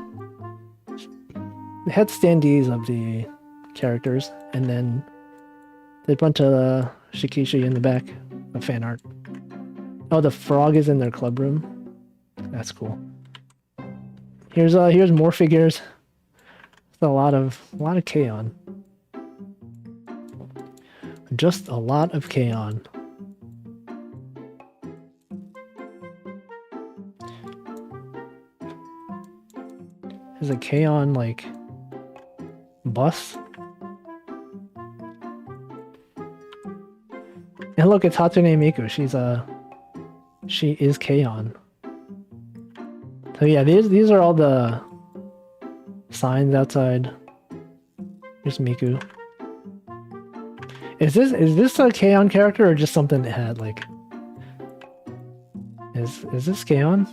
standees of the characters, and then they had a bunch of shikishi in the back of fan art. Oh, the frog is in their club room. That's cool. Here's more figures. It's a lot of K-On. Just a lot of K-On. There's a K-On like bus. And look, it's Hatsune Miku. She is K-On. So yeah, these are all the signs outside. Here's Miku. Is this a K-On character or just something it had like? Is this K-On?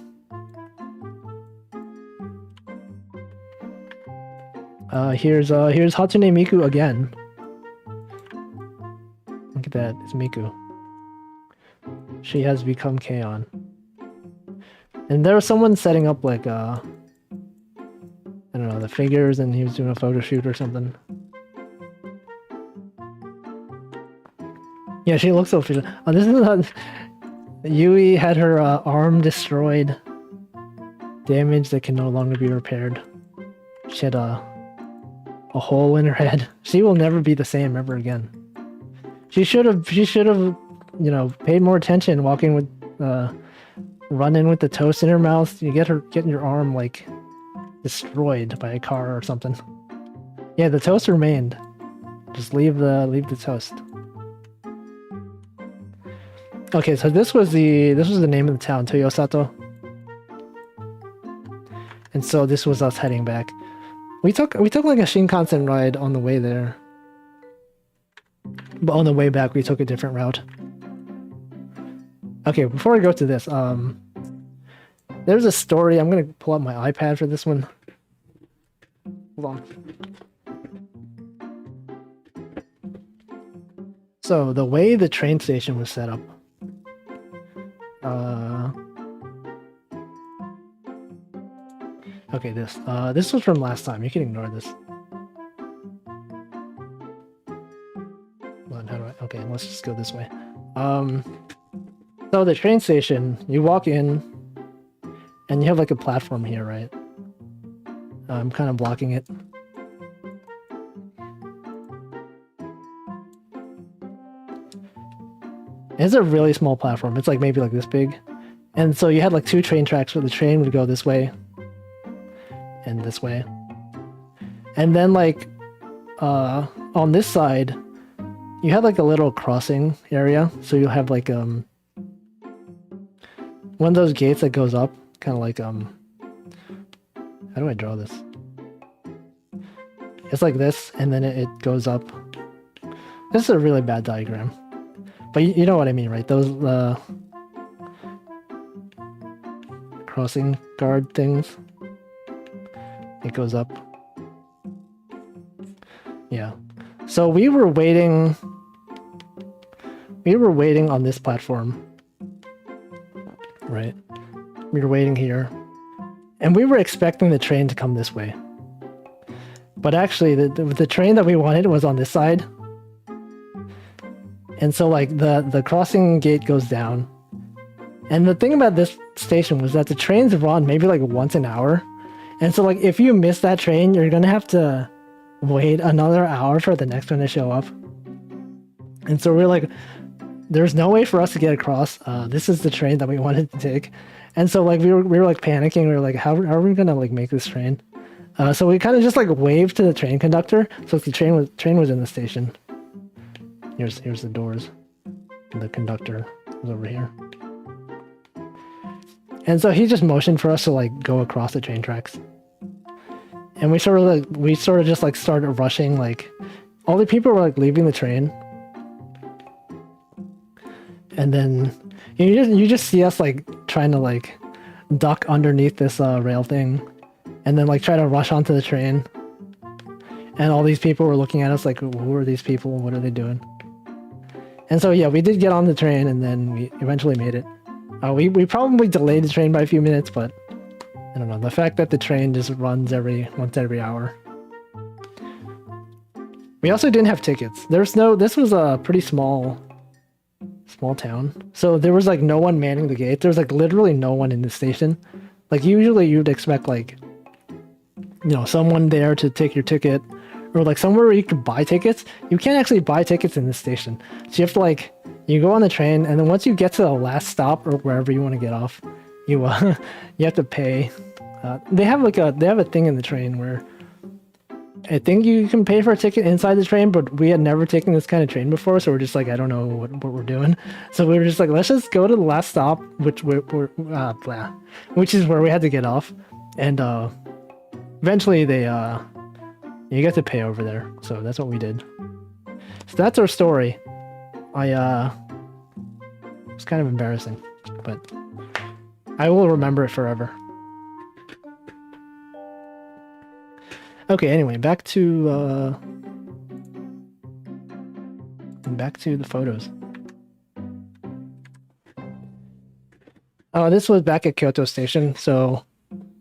Here's Hatsune Miku again. Look at that, it's Miku. She has become K-On. And there was someone setting up like I don't know, the figures, and he was doing a photo shoot or something. Yeah, she looks so official. Oh, this is Yui had her arm destroyed. Damage that can no longer be repaired. She had a hole in her head. She will never be the same ever again. She should have, you know, paid more attention walking with, running with the toast in her mouth. You getting your arm, like, destroyed by a car or something. Yeah, the toast remained. Just leave the toast. Okay, so this was the name of the town, Toyosato. And so this was us heading back. We took like a Shinkansen ride on the way there. But on the way back we took a different route. Okay, before I go to this, there's a story. I'm gonna pull up my iPad for this one. Hold on. So the way the train station was set up. Okay, this was from last time. You can ignore this. Hold on, how do I? Okay, let's just go this way. So the train station, you walk in, and you have like a platform here, right? I'm kind of blocking it. It's a really small platform. It's like maybe like this big. And so you had like two train tracks where the train would go this way and this way. And then like on this side, you had like a little crossing area. So you'll have like one of those gates that goes up, kind of like how do I draw this? It's like this, and then it goes up. This is a really bad diagram. But you know what I mean, right? Those crossing guard things. It goes up. Yeah. So we were waiting on this platform. Right? We were waiting here. And we were expecting the train to come this way. But actually, the train that we wanted was on this side. And so, like, the crossing gate goes down. And the thing about this station was that the trains run maybe, like, once an hour. And so, like, if you miss that train, you're gonna have to wait another hour for the next one to show up. And so we're like, there's no way for us to get across. This is the train that we wanted to take. And so, like, we were like, panicking. We were like, how are we gonna, like, make this train? So we kind of just, like, waved to the train conductor. So the train was in the station. Here's the doors. And the conductor was over here. And so he just motioned for us to like go across the train tracks. And we sort of just like started rushing, like all the people were like leaving the train. And then you just see us like trying to like duck underneath this rail thing, and then like try to rush onto the train. And all these people were looking at us like, who are these people? What are they doing? And so yeah, we did get on the train, and then we eventually made it. We probably delayed the train by a few minutes, but I don't know. The fact that the train just runs once every hour. We also didn't have tickets. This was a pretty small town. So there was like no one manning the gate. There was like literally no one in the station. Like usually you'd expect like, you know, someone there to take your ticket, or like somewhere where you could buy tickets. You can't actually buy tickets in this station. So you have to like, you go on the train, and then once you get to the last stop or wherever you want to get off, you you have to pay. They have a thing in the train where I think you can pay for a ticket inside the train, but we had never taken this kind of train before, so we're just like, I don't know what we're doing. So we were just like, let's just go to the last stop, which is where we had to get off, and eventually you get to pay over there. So that's what we did. So that's our story. It's kind of embarrassing, but I will remember it forever. Okay, anyway, back to the photos. This was back at Kyoto Station, so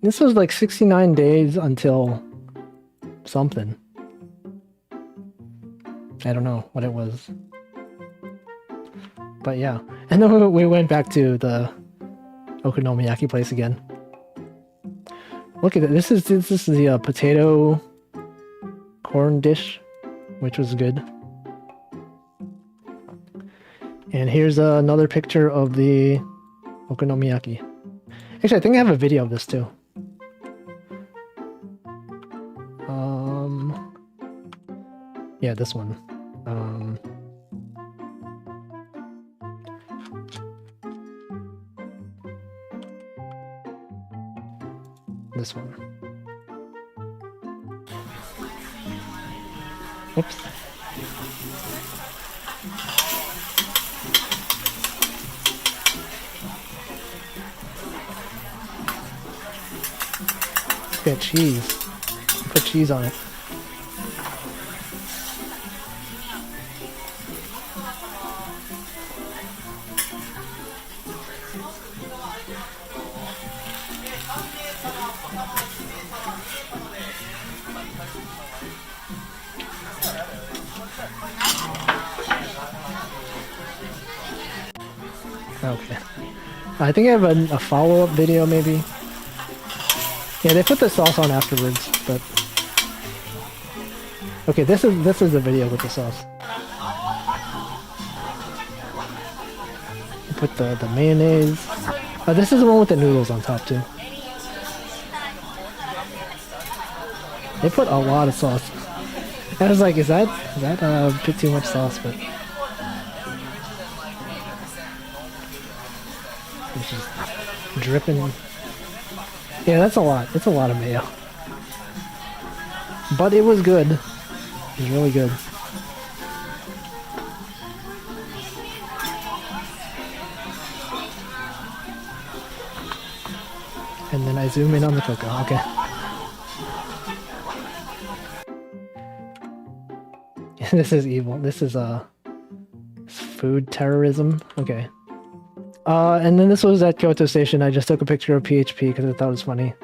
this was like 69 days until something. I don't know what it was. But yeah. And then we went back to the Okonomiyaki place again. Look at it. This is the potato corn dish, which was good. And here's another picture of the Okonomiyaki. Actually, I think I have a video of this too. Yeah, this one. This one. Oops. Get cheese. Put cheese on it. Okay. I think I have a follow-up video, maybe. Yeah, they put the sauce on afterwards, but... Okay, this is the video with the sauce. Put the mayonnaise. This is the one with the noodles on top, too. They put a lot of sauce. I was like, is that a bit too much sauce, but... It's just dripping. Yeah, that's a lot. It's a lot of mayo. But it was good. It was really good. And then I zoom in on the cocoa. Okay. This is evil. This is food terrorism. Okay. And then this was at Kyoto Station. I just took a picture of PHP because I thought it was funny.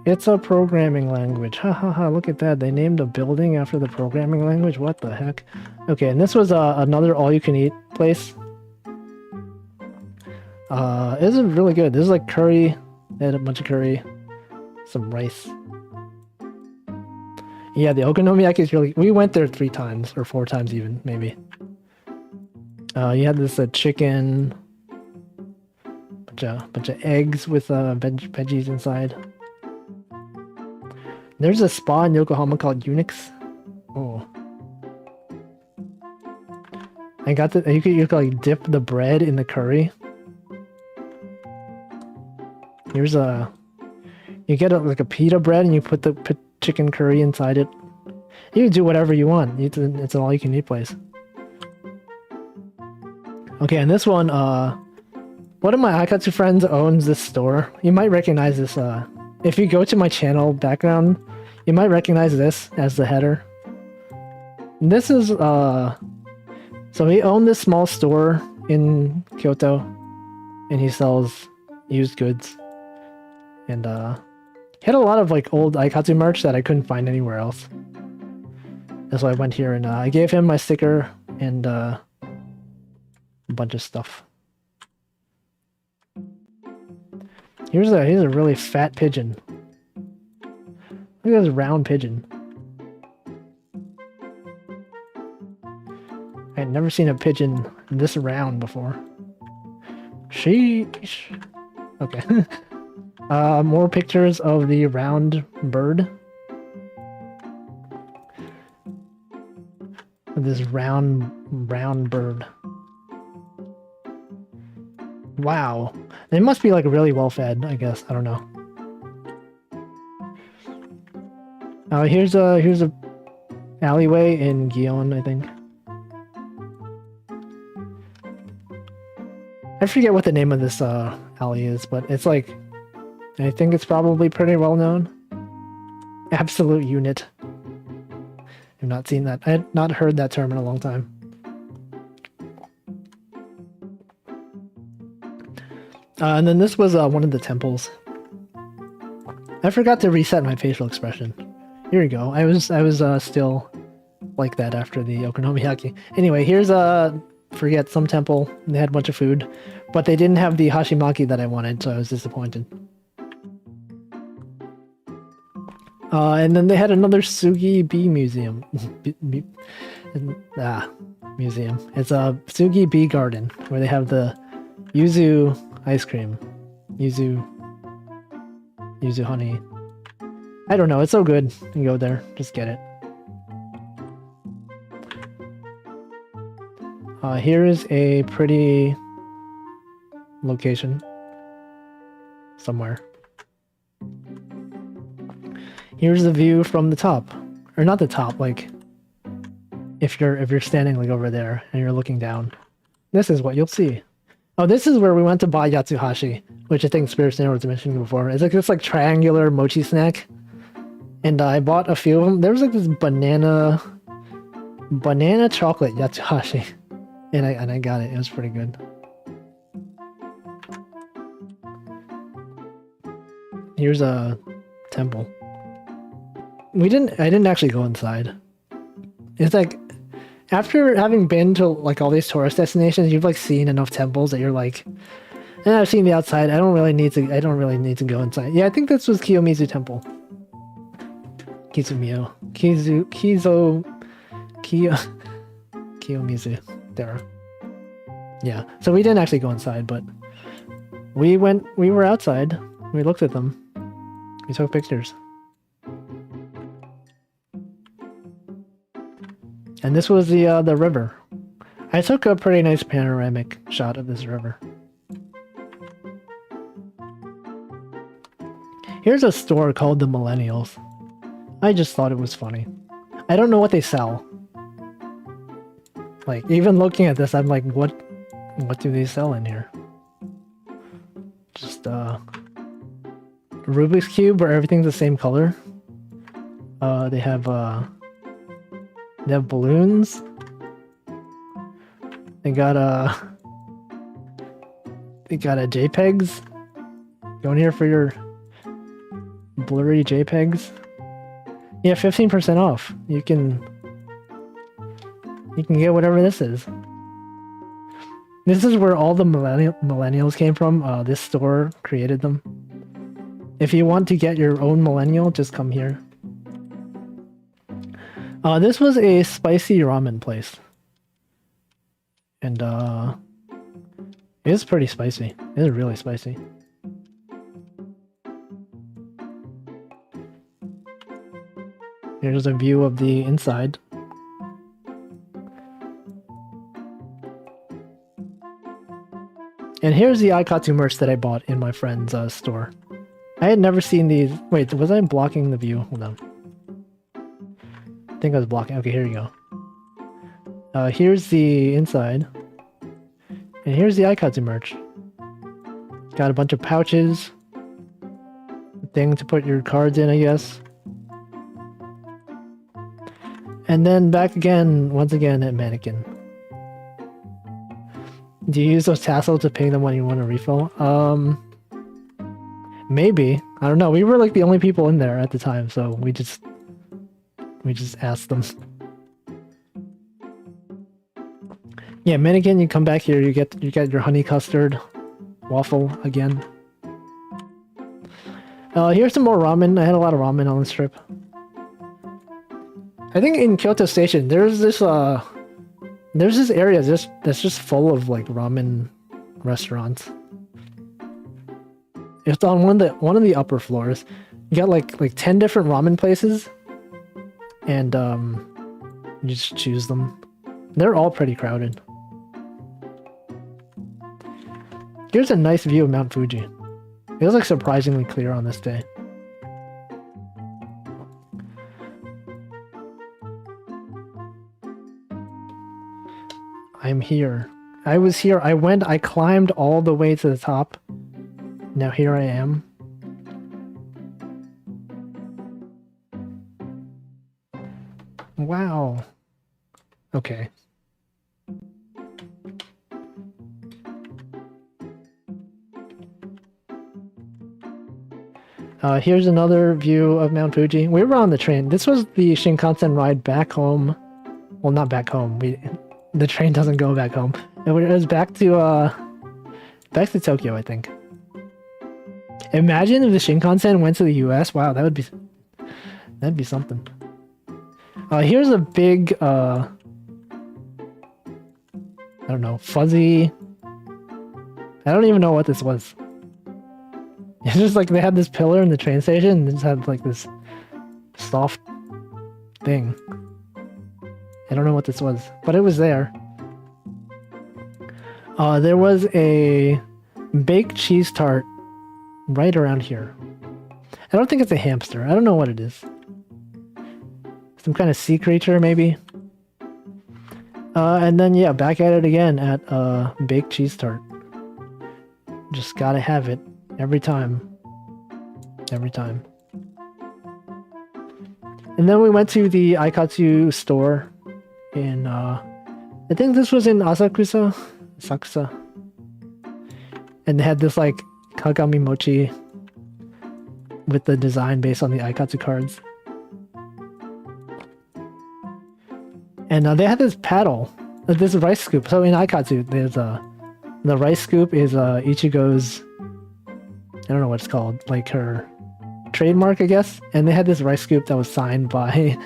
It's a programming language. Ha ha ha, look at that. They named a building after the programming language? What the heck? Okay, and this was another all-you-can-eat place. This is really good. This is like curry. They had a bunch of curry. Some rice. Yeah, the Okonomiyaki is really... We went there 3 times, or 4 times even, maybe. You had this chicken... bunch of eggs with veggies inside. There's a spa in Yokohama called Unix. Oh, I got the. You could like dip the bread in the curry. Here's a. You get like a pita bread and you put the chicken curry inside it. You can do whatever you want. It's an all-you-can-eat place. Okay, and this one, one of my Ikatsu friends owns this store. You might recognize this, if you go to my channel background, you might recognize this as the header. And this is, so he owned this small store in Kyoto, and he sells used goods. And, he had a lot of, like, old Ikatsu merch that I couldn't find anywhere else. That's why I went here, and, I gave him my sticker, and, a bunch of stuff. Here's a really fat pigeon. Look at this round pigeon. I had never seen a pigeon this round before. Sheesh. Okay. More pictures of the round bird. This round bird. Wow. They must be like really well fed, I guess. I don't know. Here's a alleyway in Gion, I think. I forget what the name of this alley is, but it's like, I think it's probably pretty well known. Absolute unit. I've not seen that. I had not heard that term in a long time. And then this was one of the temples. I forgot to reset my facial expression. Here we go. I was still like that after the Okonomiyaki. Anyway, here's forget some temple. They had a bunch of food, but they didn't have the hashimaki that I wanted, so I was disappointed. And then they had another Tsugi Bee museum. Museum. It's a Tsugi Bee Garden where they have the Yuzu Ice Cream. Yuzu honey. I don't know, it's so good. You can go there, just get it. Here is a pretty location. Somewhere. Here's the view from the top. Or not the top, like if you're standing like over there and you're looking down. This is what you'll see. Oh, this is where we went to buy Yatsuhashi, which I think Spirit Snare was mentioning before. It's like this like triangular mochi snack. And I bought a few of them. There was like this banana chocolate Yatsuhashi. And I got it. It was pretty good. Here's a temple. I didn't actually go inside. It's like after having been to like all these tourist destinations, you've like seen enough temples that you're like, I've seen the outside. I don't really need to go inside. Yeah, I think this was Kiyomizu Temple. Kiyomizu. There. Yeah. So we didn't actually go inside, but we were outside. We looked at them. We took pictures. And this was the river. I took a pretty nice panoramic shot of this river. Here's a store called the Millennials. I just thought it was funny. I don't know what they sell. Like, even looking at this, I'm like, what do they sell in here? Just, Rubik's Cube where everything's the same color. They have balloons. They got JPEGs. Going here for your blurry JPEGs. Yeah, 15% off. You can get whatever this is. This is where all the millennials came from. This store created them. If you want to get your own millennial, just come here. This was a spicy ramen place. And it is pretty spicy. It is really spicy. Here's a view of the inside. And here's the Ikatsu merch that I bought in my friend's store. I had never seen these. Wait, was I blocking the view? Hold on. I think I was blocking. Okay, here you go. Here's the inside. And here's the Ikatsu merch. Got a bunch of pouches. A thing to put your cards in, I guess. And then back again, once again at Mannequin. Do you use those tassels to ping them when you want a refill? Maybe. I don't know. We were like the only people in there at the time, so we just asked them. Yeah, Mannequin, you come back here, you get your honey custard waffle again. Here's some more ramen. I had a lot of ramen on this trip. I think in Kyoto Station there's this area that's just full of like ramen restaurants. It's on one of the upper floors. You got like 10 different ramen places, and you just choose them. They're all pretty crowded. Here's a nice view of Mount Fuji. It was like surprisingly clear on this day. I'm here. I was here. I climbed all the way to the top. Now here I am. Wow. Okay. Here's another view of Mount Fuji. We were on the train. This was the Shinkansen ride back home. Well, not back home. The train doesn't go back home. It was back to Tokyo, I think. Imagine if the Shinkansen went to the US. Wow, that'd be something. Here's a big I don't know, fuzzy. I don't even know what this was. It's just like they had this pillar in the train station and they just had like this soft thing. I don't know what this was, but it was there. There was a baked cheese tart right around here. I don't think it's a hamster. I don't know what it is. Some kind of sea creature, maybe. And then, yeah, back at it again at baked cheese tart. Just gotta have it every time. Every time. And then we went to the Ikatsu store in, I think this was in Asakusa. And they had this, like, Kagami mochi with the design based on the Ikatsu cards. And they had this paddle, this rice scoop. So in Ikatsu, there's the rice scoop is Ichigo's, I don't know what it's called, like her trademark, I guess. And they had this rice scoop that was signed by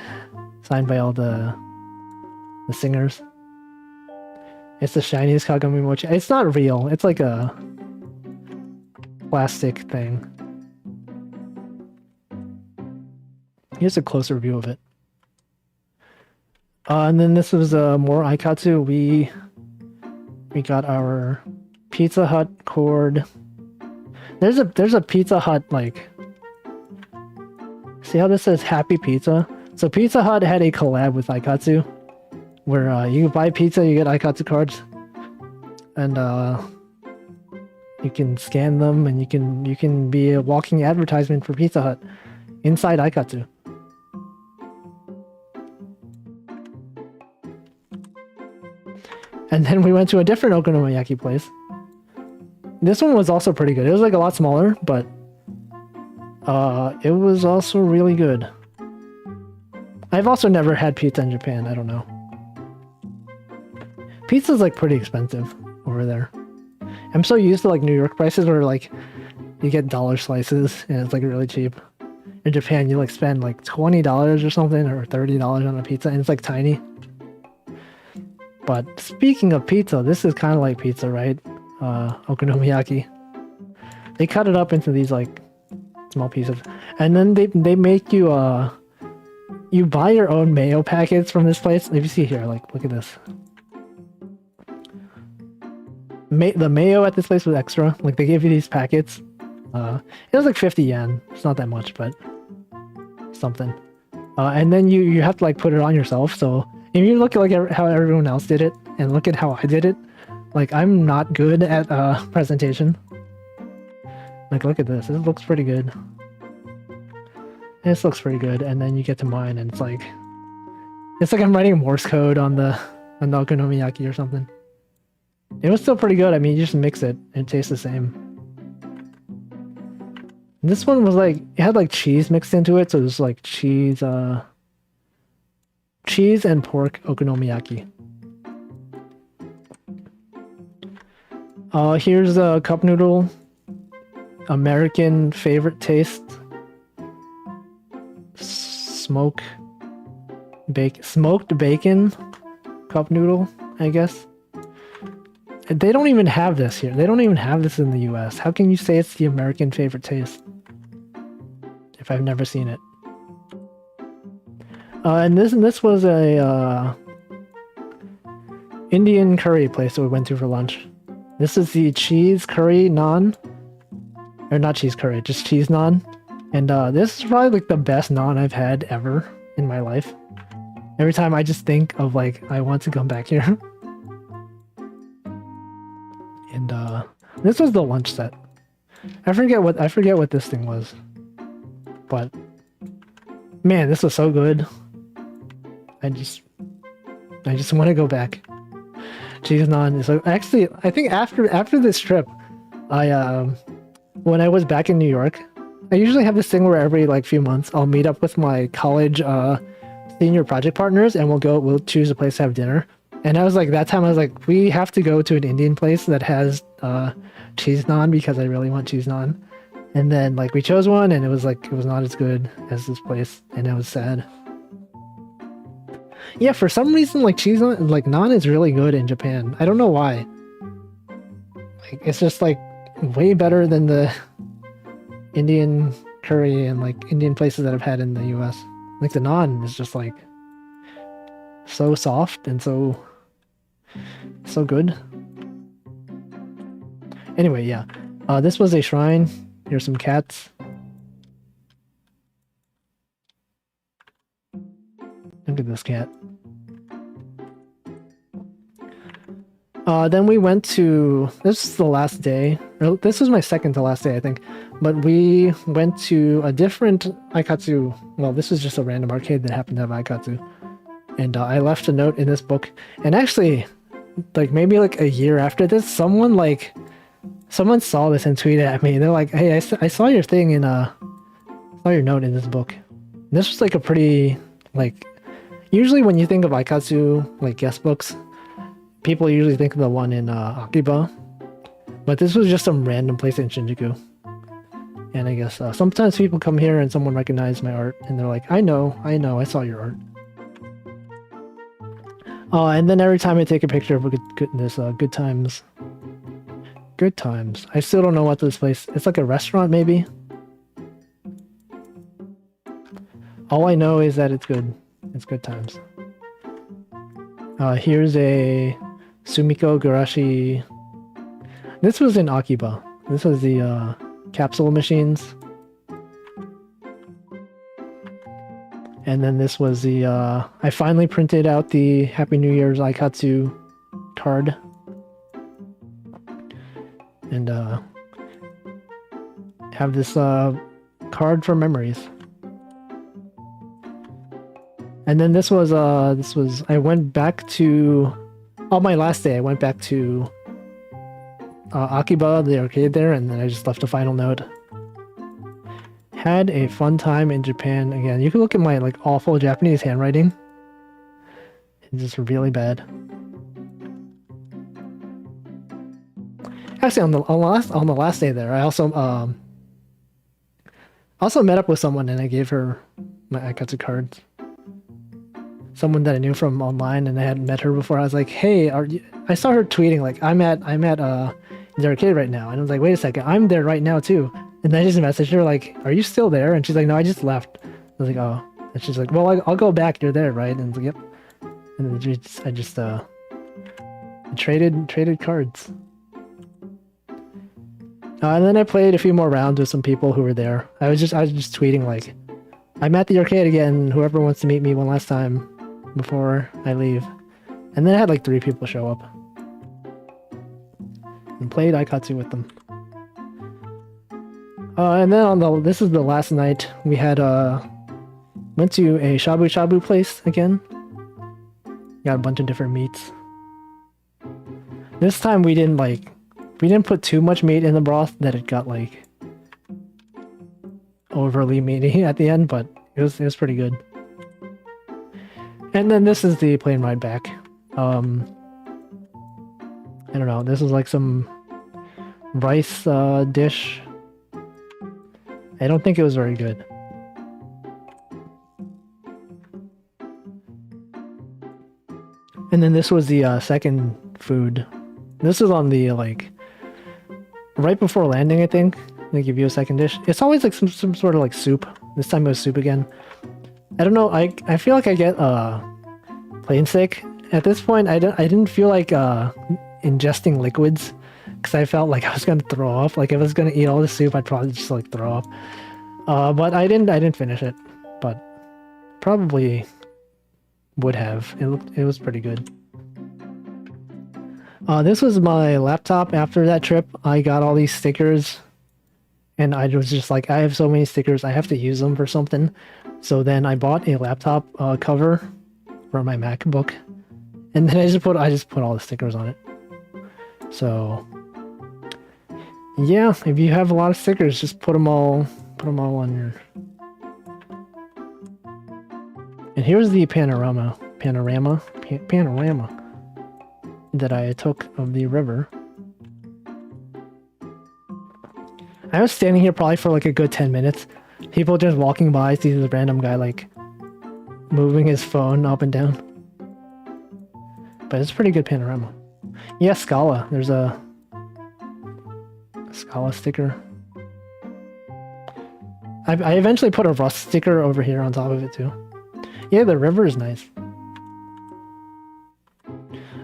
all the singers. It's the shiniest Kagami mochi. It's not real. It's like a plastic thing. Here's a closer view of it. And then this was more Ikatsu. We got our Pizza Hut cord. There's a Pizza Hut, like, see how this says Happy Pizza? So Pizza Hut had a collab with Ikatsu where you buy pizza, you get Ikatsu cards, and you can scan them, and you can be a walking advertisement for Pizza Hut inside Ikatsu. And then we went to a different Okonomiyaki place. This one was also pretty good. It was like a lot smaller, but it was also really good. I've also never had pizza in Japan. I don't know. Pizza's like pretty expensive over there. I'm so used to like New York prices where like you get dollar slices and it's like really cheap. In Japan, you like spend like $20 or something or $30 on a pizza and it's like tiny. But speaking of pizza, this is kind of like pizza, right? Okonomiyaki. They cut it up into these like small pieces, and then they make you you buy your own mayo packets from this place. If you see here, like look at this. The mayo at this place was extra. Like they gave you these packets. It was like 50 yen. It's not that much, but something. And then you have to like put it on yourself. So if you look at like how everyone else did it and look at how I did it, Like, I'm not good at presentation. Like, look at this. This looks pretty good. This looks pretty good. And then you get to mine, and it's like I'm writing Morse code on the Okonomiyaki or something. It was still pretty good. I mean, you just mix it, and it tastes the same. And this one was like, it had like cheese mixed into it, so it was like cheese and pork okonomiyaki. Here's a cup noodle. American favorite taste. Smoked bacon cup noodle, I guess. They don't even have this here. They don't even have this in the US. How can you say it's the American favorite taste if I've never seen it? And this was a Indian curry place that we went to for lunch. This is the cheese curry naan. Or not cheese curry, just cheese naan. And this is probably like the best naan I've had ever in my life. Every time I just think of like, I want to come back here. And this was the lunch set. I forget what this thing was. But man, this was so good. I just want to go back. Cheese naan is actually, I think after this trip, when I was back in New York, I usually have this thing where every like few months I'll meet up with my college senior project partners, and we'll choose a place to have dinner. And I was like, that time I was like, we have to go to an Indian place that has cheese naan because I really want cheese naan. And then like we chose one, and it was not as good as this place, and I was sad. Yeah, for some reason like cheese naan, like naan is really good in Japan. I don't know why. Like it's just like way better than the Indian curry and like Indian places that I've had in the US. Like the naan is just like so soft and so good. Anyway, yeah. This was a shrine. Here's some cats. Look at this cat. Then we went to, this is the last day, or this was my second to last day, I think, but we went to a different Ikatsu, well, this was just a random arcade that happened to have Ikatsu, and I left a note in this book, and actually, like, maybe like a year after this, someone saw this and tweeted at me, they're like, hey, I saw your thing in, saw your note in this book. And this was like a pretty, like, usually when you think of Ikatsu, like, guest books, people usually think of the one in Akiba, but this was just some random place in Shinjuku. And I guess sometimes people come here and someone recognizes my art, and they're like, I know, I saw your art. And then every time I take a picture of good times. Good times. I still don't know what this place, it's like a restaurant maybe? All I know is that it's good. It's good times. Here's a Sumiko Garashi. This was in Akiba. This was the capsule machines. And then this was the, I finally printed out the Happy New Year's Ikatsu card. And have this card for memories. And then this was, I went back to, on my last day, I went back to Akiba, the arcade there, and then I just left a final note. Had a fun time in Japan. Again, you can look at my like awful Japanese handwriting. It's just really bad. Actually, on the last day there, I also met up with someone, and I gave her my Ikatsu cards. Someone that I knew from online, and I hadn't met her before. I was like, "Hey, I saw her tweeting like I'm at the arcade right now," and I was like, "Wait a second, I'm there right now too." And then I just messaged her like, "Are you still there?" And she's like, "No, I just left." I was like, "Oh," and she's like, "Well, I'll go back. You're there, right?" And I was like, "Yep." And then I just traded cards. And then I played a few more rounds with some people who were there. I was just tweeting like, "I'm at the arcade again. Whoever wants to meet me one last time before I leave." And then I had like 3 people show up. and played Ikatsu with them. And then this is the last night, we had went to a shabu shabu place again. Got a bunch of different meats. This time we didn't put too much meat in the broth that it got like overly meaty at the end, but it was pretty good. And then this is the plane ride back. I don't know, this is like some rice dish. I don't think it was very good. And then this was the second food. This is on the like right before landing, I think. They give you a second dish. It's always like some sort of like soup. This time it was soup again. I don't know. I feel like I get plane sick at this point. I didn't feel like ingesting liquids because I felt like I was gonna throw up. Like if I was gonna eat all the soup, I'd probably just like throw up. But I didn't finish it. But probably would have. It was pretty good. This was my laptop after that trip. I got all these stickers. And I was just like, I have so many stickers, I have to use them for something. So then I bought a laptop cover for my MacBook, and then I just put all the stickers on it. So yeah, if you have a lot of stickers, just put them all on your. And here's the panorama that I took of the river. I was standing here probably for like a good 10 minutes. People just walking by, see this random guy like moving his phone up and down. But it's a pretty good panorama. Yeah, Scala. There's a Scala sticker. I eventually put a Rust sticker over here on top of it too. Yeah, the river is nice.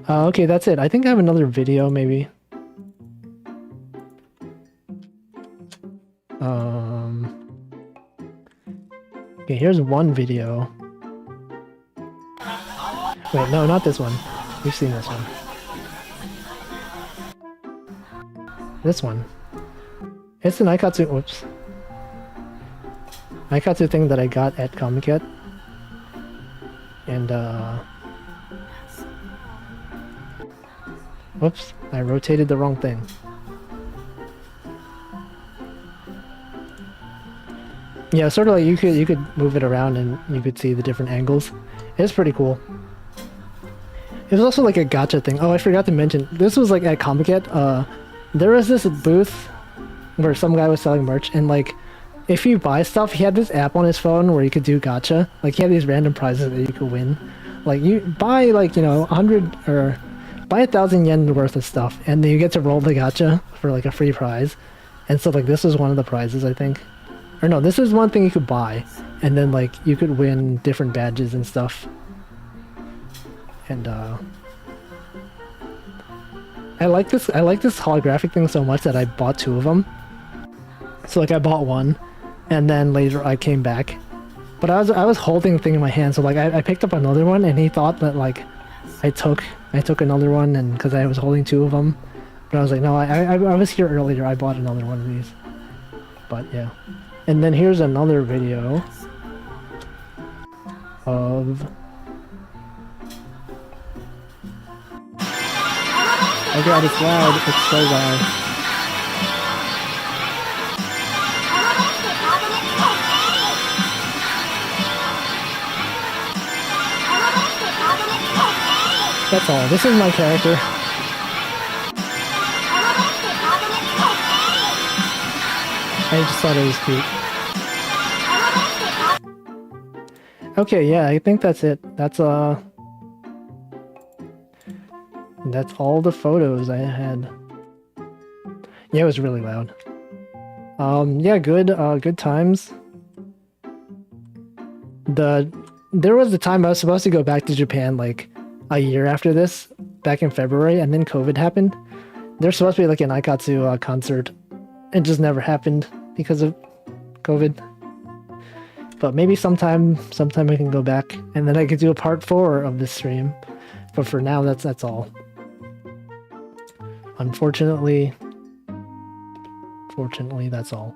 Okay, that's it. I think I have another video maybe. Okay, here's one video. Wait, no, not this one. We've seen this one. This one. It's an Ikatsu, whoops. Ikatsu thing that I got at Comiket. And, whoops, I rotated the wrong thing. Yeah, sort of like you could move it around and you could see the different angles. It's pretty cool. It was also like a gacha thing. Oh, I forgot to mention, this was like at Comiket. There was this booth where some guy was selling merch, and like, if you buy stuff, he had this app on his phone where you could do gacha. Like, he had these random prizes that you could win. Like, you buy like, 100 or buy 1,000 yen worth of stuff, and then you get to roll the gacha for like a free prize. And so like, this was one of the prizes, I think. Or no, this is one thing you could buy, and then like you could win different badges and stuff. And I like this holographic thing so much that I bought 2 of them. So like I bought one, and then later I came back. But I was holding the thing in my hand, so like I picked up another one, and he thought that like I took another one, and because I was holding 2 of them. But I was like, no, I was here earlier, I bought another one of these. But yeah. And then here's another video of... Oh god, it's loud. It's so loud. That's all. This is my character. I just thought it was cute. Okay, yeah, I think that's it. That's all the photos I had. Yeah, it was really loud. Yeah, good times. There was the time I was supposed to go back to Japan like a year after this, back in February, and then COVID happened. There's supposed to be like an Ikatsu concert. It just never happened because of COVID. But maybe sometime I can go back, and then I could do a part 4 of this stream. But for now, that's all. Unfortunately, that's all.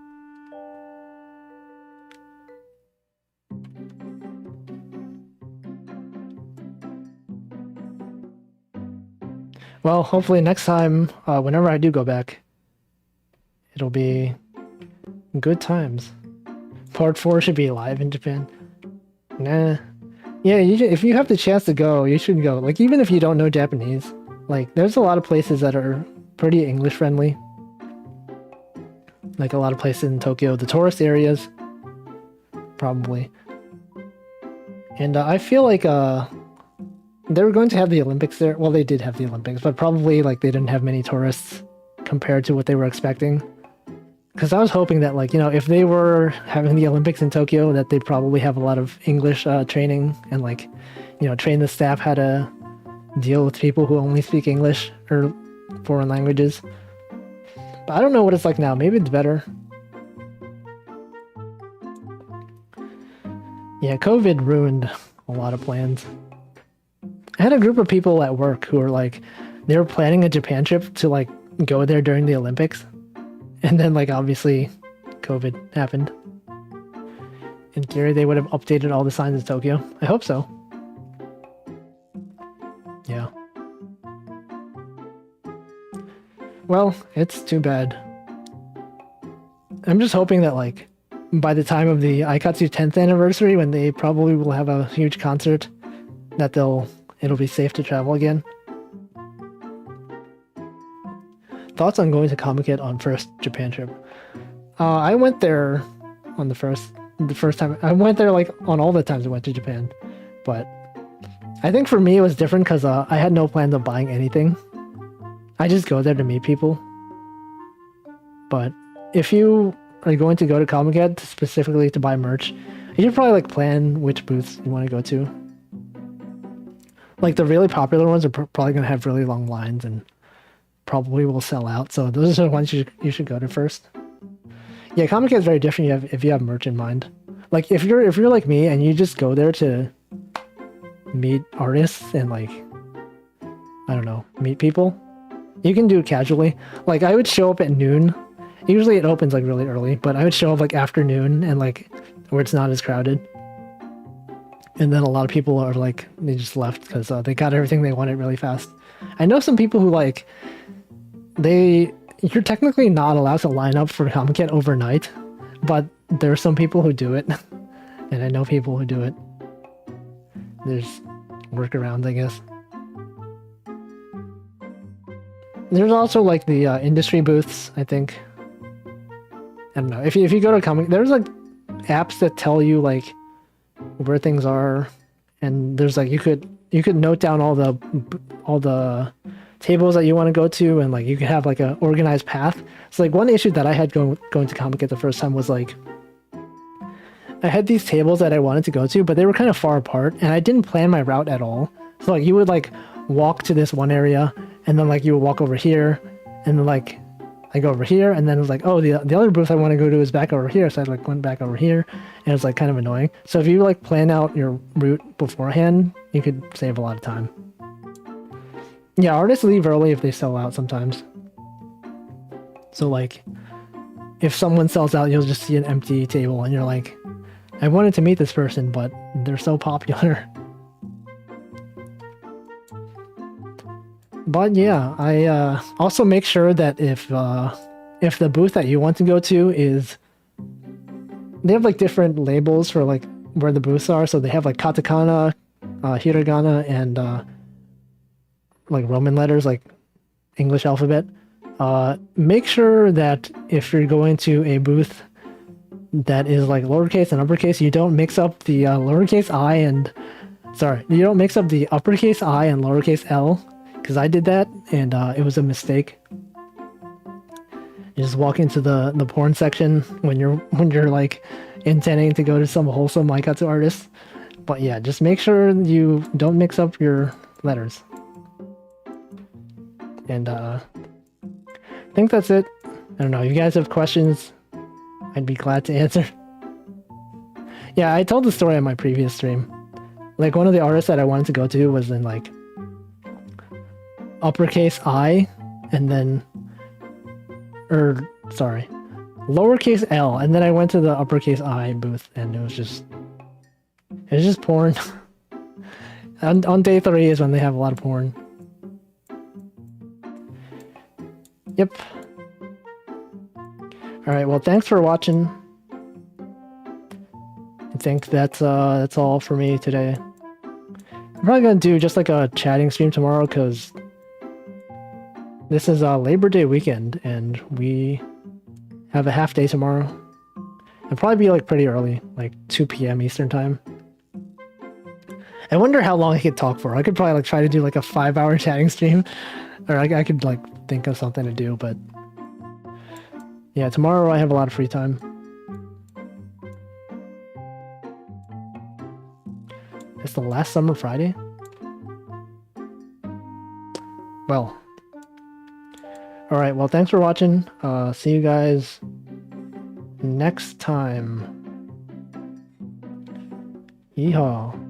Well, hopefully next time, whenever I do go back, it'll be good times. Part 4 should be live in Japan. Nah. Yeah, if you have the chance to go, you should go. Like, even if you don't know Japanese, like, there's a lot of places that are pretty English friendly. Like, a lot of places in Tokyo, the tourist areas, probably. And I feel like they were going to have the Olympics there. Well, they did have the Olympics, but probably like they didn't have many tourists compared to what they were expecting. Because I was hoping that, like, you know, if they were having the Olympics in Tokyo, that they'd probably have a lot of English training and, like, you know, train the staff how to deal with people who only speak English or foreign languages. But I don't know what it's like now. Maybe it's better. Yeah, COVID ruined a lot of plans. I had a group of people at work who were like, they were planning a Japan trip to, like, go there during the Olympics. And then, like, obviously, COVID happened. In theory, they would have updated all the signs in Tokyo. I hope so. Yeah. Well, it's too bad. I'm just hoping that, like, by the time of the Ikatsu 10th anniversary, when they probably will have a huge concert, that it'll be safe to travel again. Thoughts on going to Comiket on first Japan trip? I went there on the first time. I went there, like, on all the times I went to Japan. But I think for me it was different because I had no plans of buying anything. I just go there to meet people. But if you are going to go to Comiket specifically to buy merch, you should probably, like, plan which booths you want to go to. Like, the really popular ones are probably going to have really long lines and probably will sell out. So those are the ones you should go to first. Yeah, Comic Con is very different if you have merch in mind. Like, if you're like me and you just go there to meet artists and, like, I don't know, meet people, you can do it casually. Like, I would show up at noon. Usually it opens, like, really early, but I would show up, like, afternoon and, like, where it's not as crowded. And then a lot of people are like, they just left because they got everything they wanted really fast. I know some people who, like, you're technically not allowed to line up for Comic-Con overnight, but there are some people who do it. And I know people who do it. There's workarounds, I guess. There's also, like, the industry booths, I think. I don't know. If you go to Comic, there's, like, apps that tell you, like, where things are, and there's, like, you could note down all the tables that you want to go to, and, like, you could have, like, a organized path. So, like, one issue that I had going to Comic-Con the first time was, like, I had these tables that I wanted to go to, but they were kind of far apart, and I didn't plan my route at all. So, like, you would, like, walk to this one area, and then, like, you would walk over here, and then, like, I go over here, and then it was like, oh, the other booth I want to go to is back over here, so I, like, went back over here, and it's, like, kind of annoying. So if you, like, plan out your route beforehand, you could save a lot of time. Yeah, artists leave early if they sell out sometimes. So, like, if someone sells out, you'll just see an empty table, and you're like, I wanted to meet this person, but they're so popular. But yeah, I also make sure that if the booth that you want to go to is, they have, like, different labels for, like, where the booths are. So they have, like, katakana, hiragana, and like, Roman letters, like English alphabet. Make sure that if you're going to a booth that is, like, lowercase and uppercase, you don't mix up the lowercase I and, sorry, you don't mix up the uppercase I and lowercase L. Because I did that, and it was a mistake. You just walk into the porn section when you're like intending to go to some wholesome Ikatsu artist. But yeah, just make sure you don't mix up your letters. And I think that's it. I don't know, if you guys have questions, I'd be glad to answer. Yeah, I told the story on my previous stream. Like, one of the artists that I wanted to go to was in, like, uppercase I and then, sorry, lowercase L, and then I went to the uppercase I booth, and it was just porn. on day 3 is when they have a lot of porn. Yep. Alright, well, thanks for watching. I think that's all for me today. I'm probably gonna do just like a chatting stream tomorrow, because this is Labor Day weekend, and we have a half day tomorrow. It'll probably be like pretty early, like 2 p.m. Eastern time. I wonder how long I could talk for. I could probably like try to do like a 5-hour chatting stream, or I could like think of something to do, but yeah, tomorrow I have a lot of free time. It's the last summer Friday? Well. Alright, well, thanks for watching. See you guys next time. Yeehaw.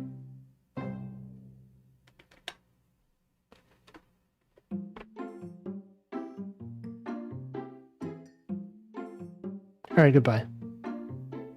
Alright, goodbye.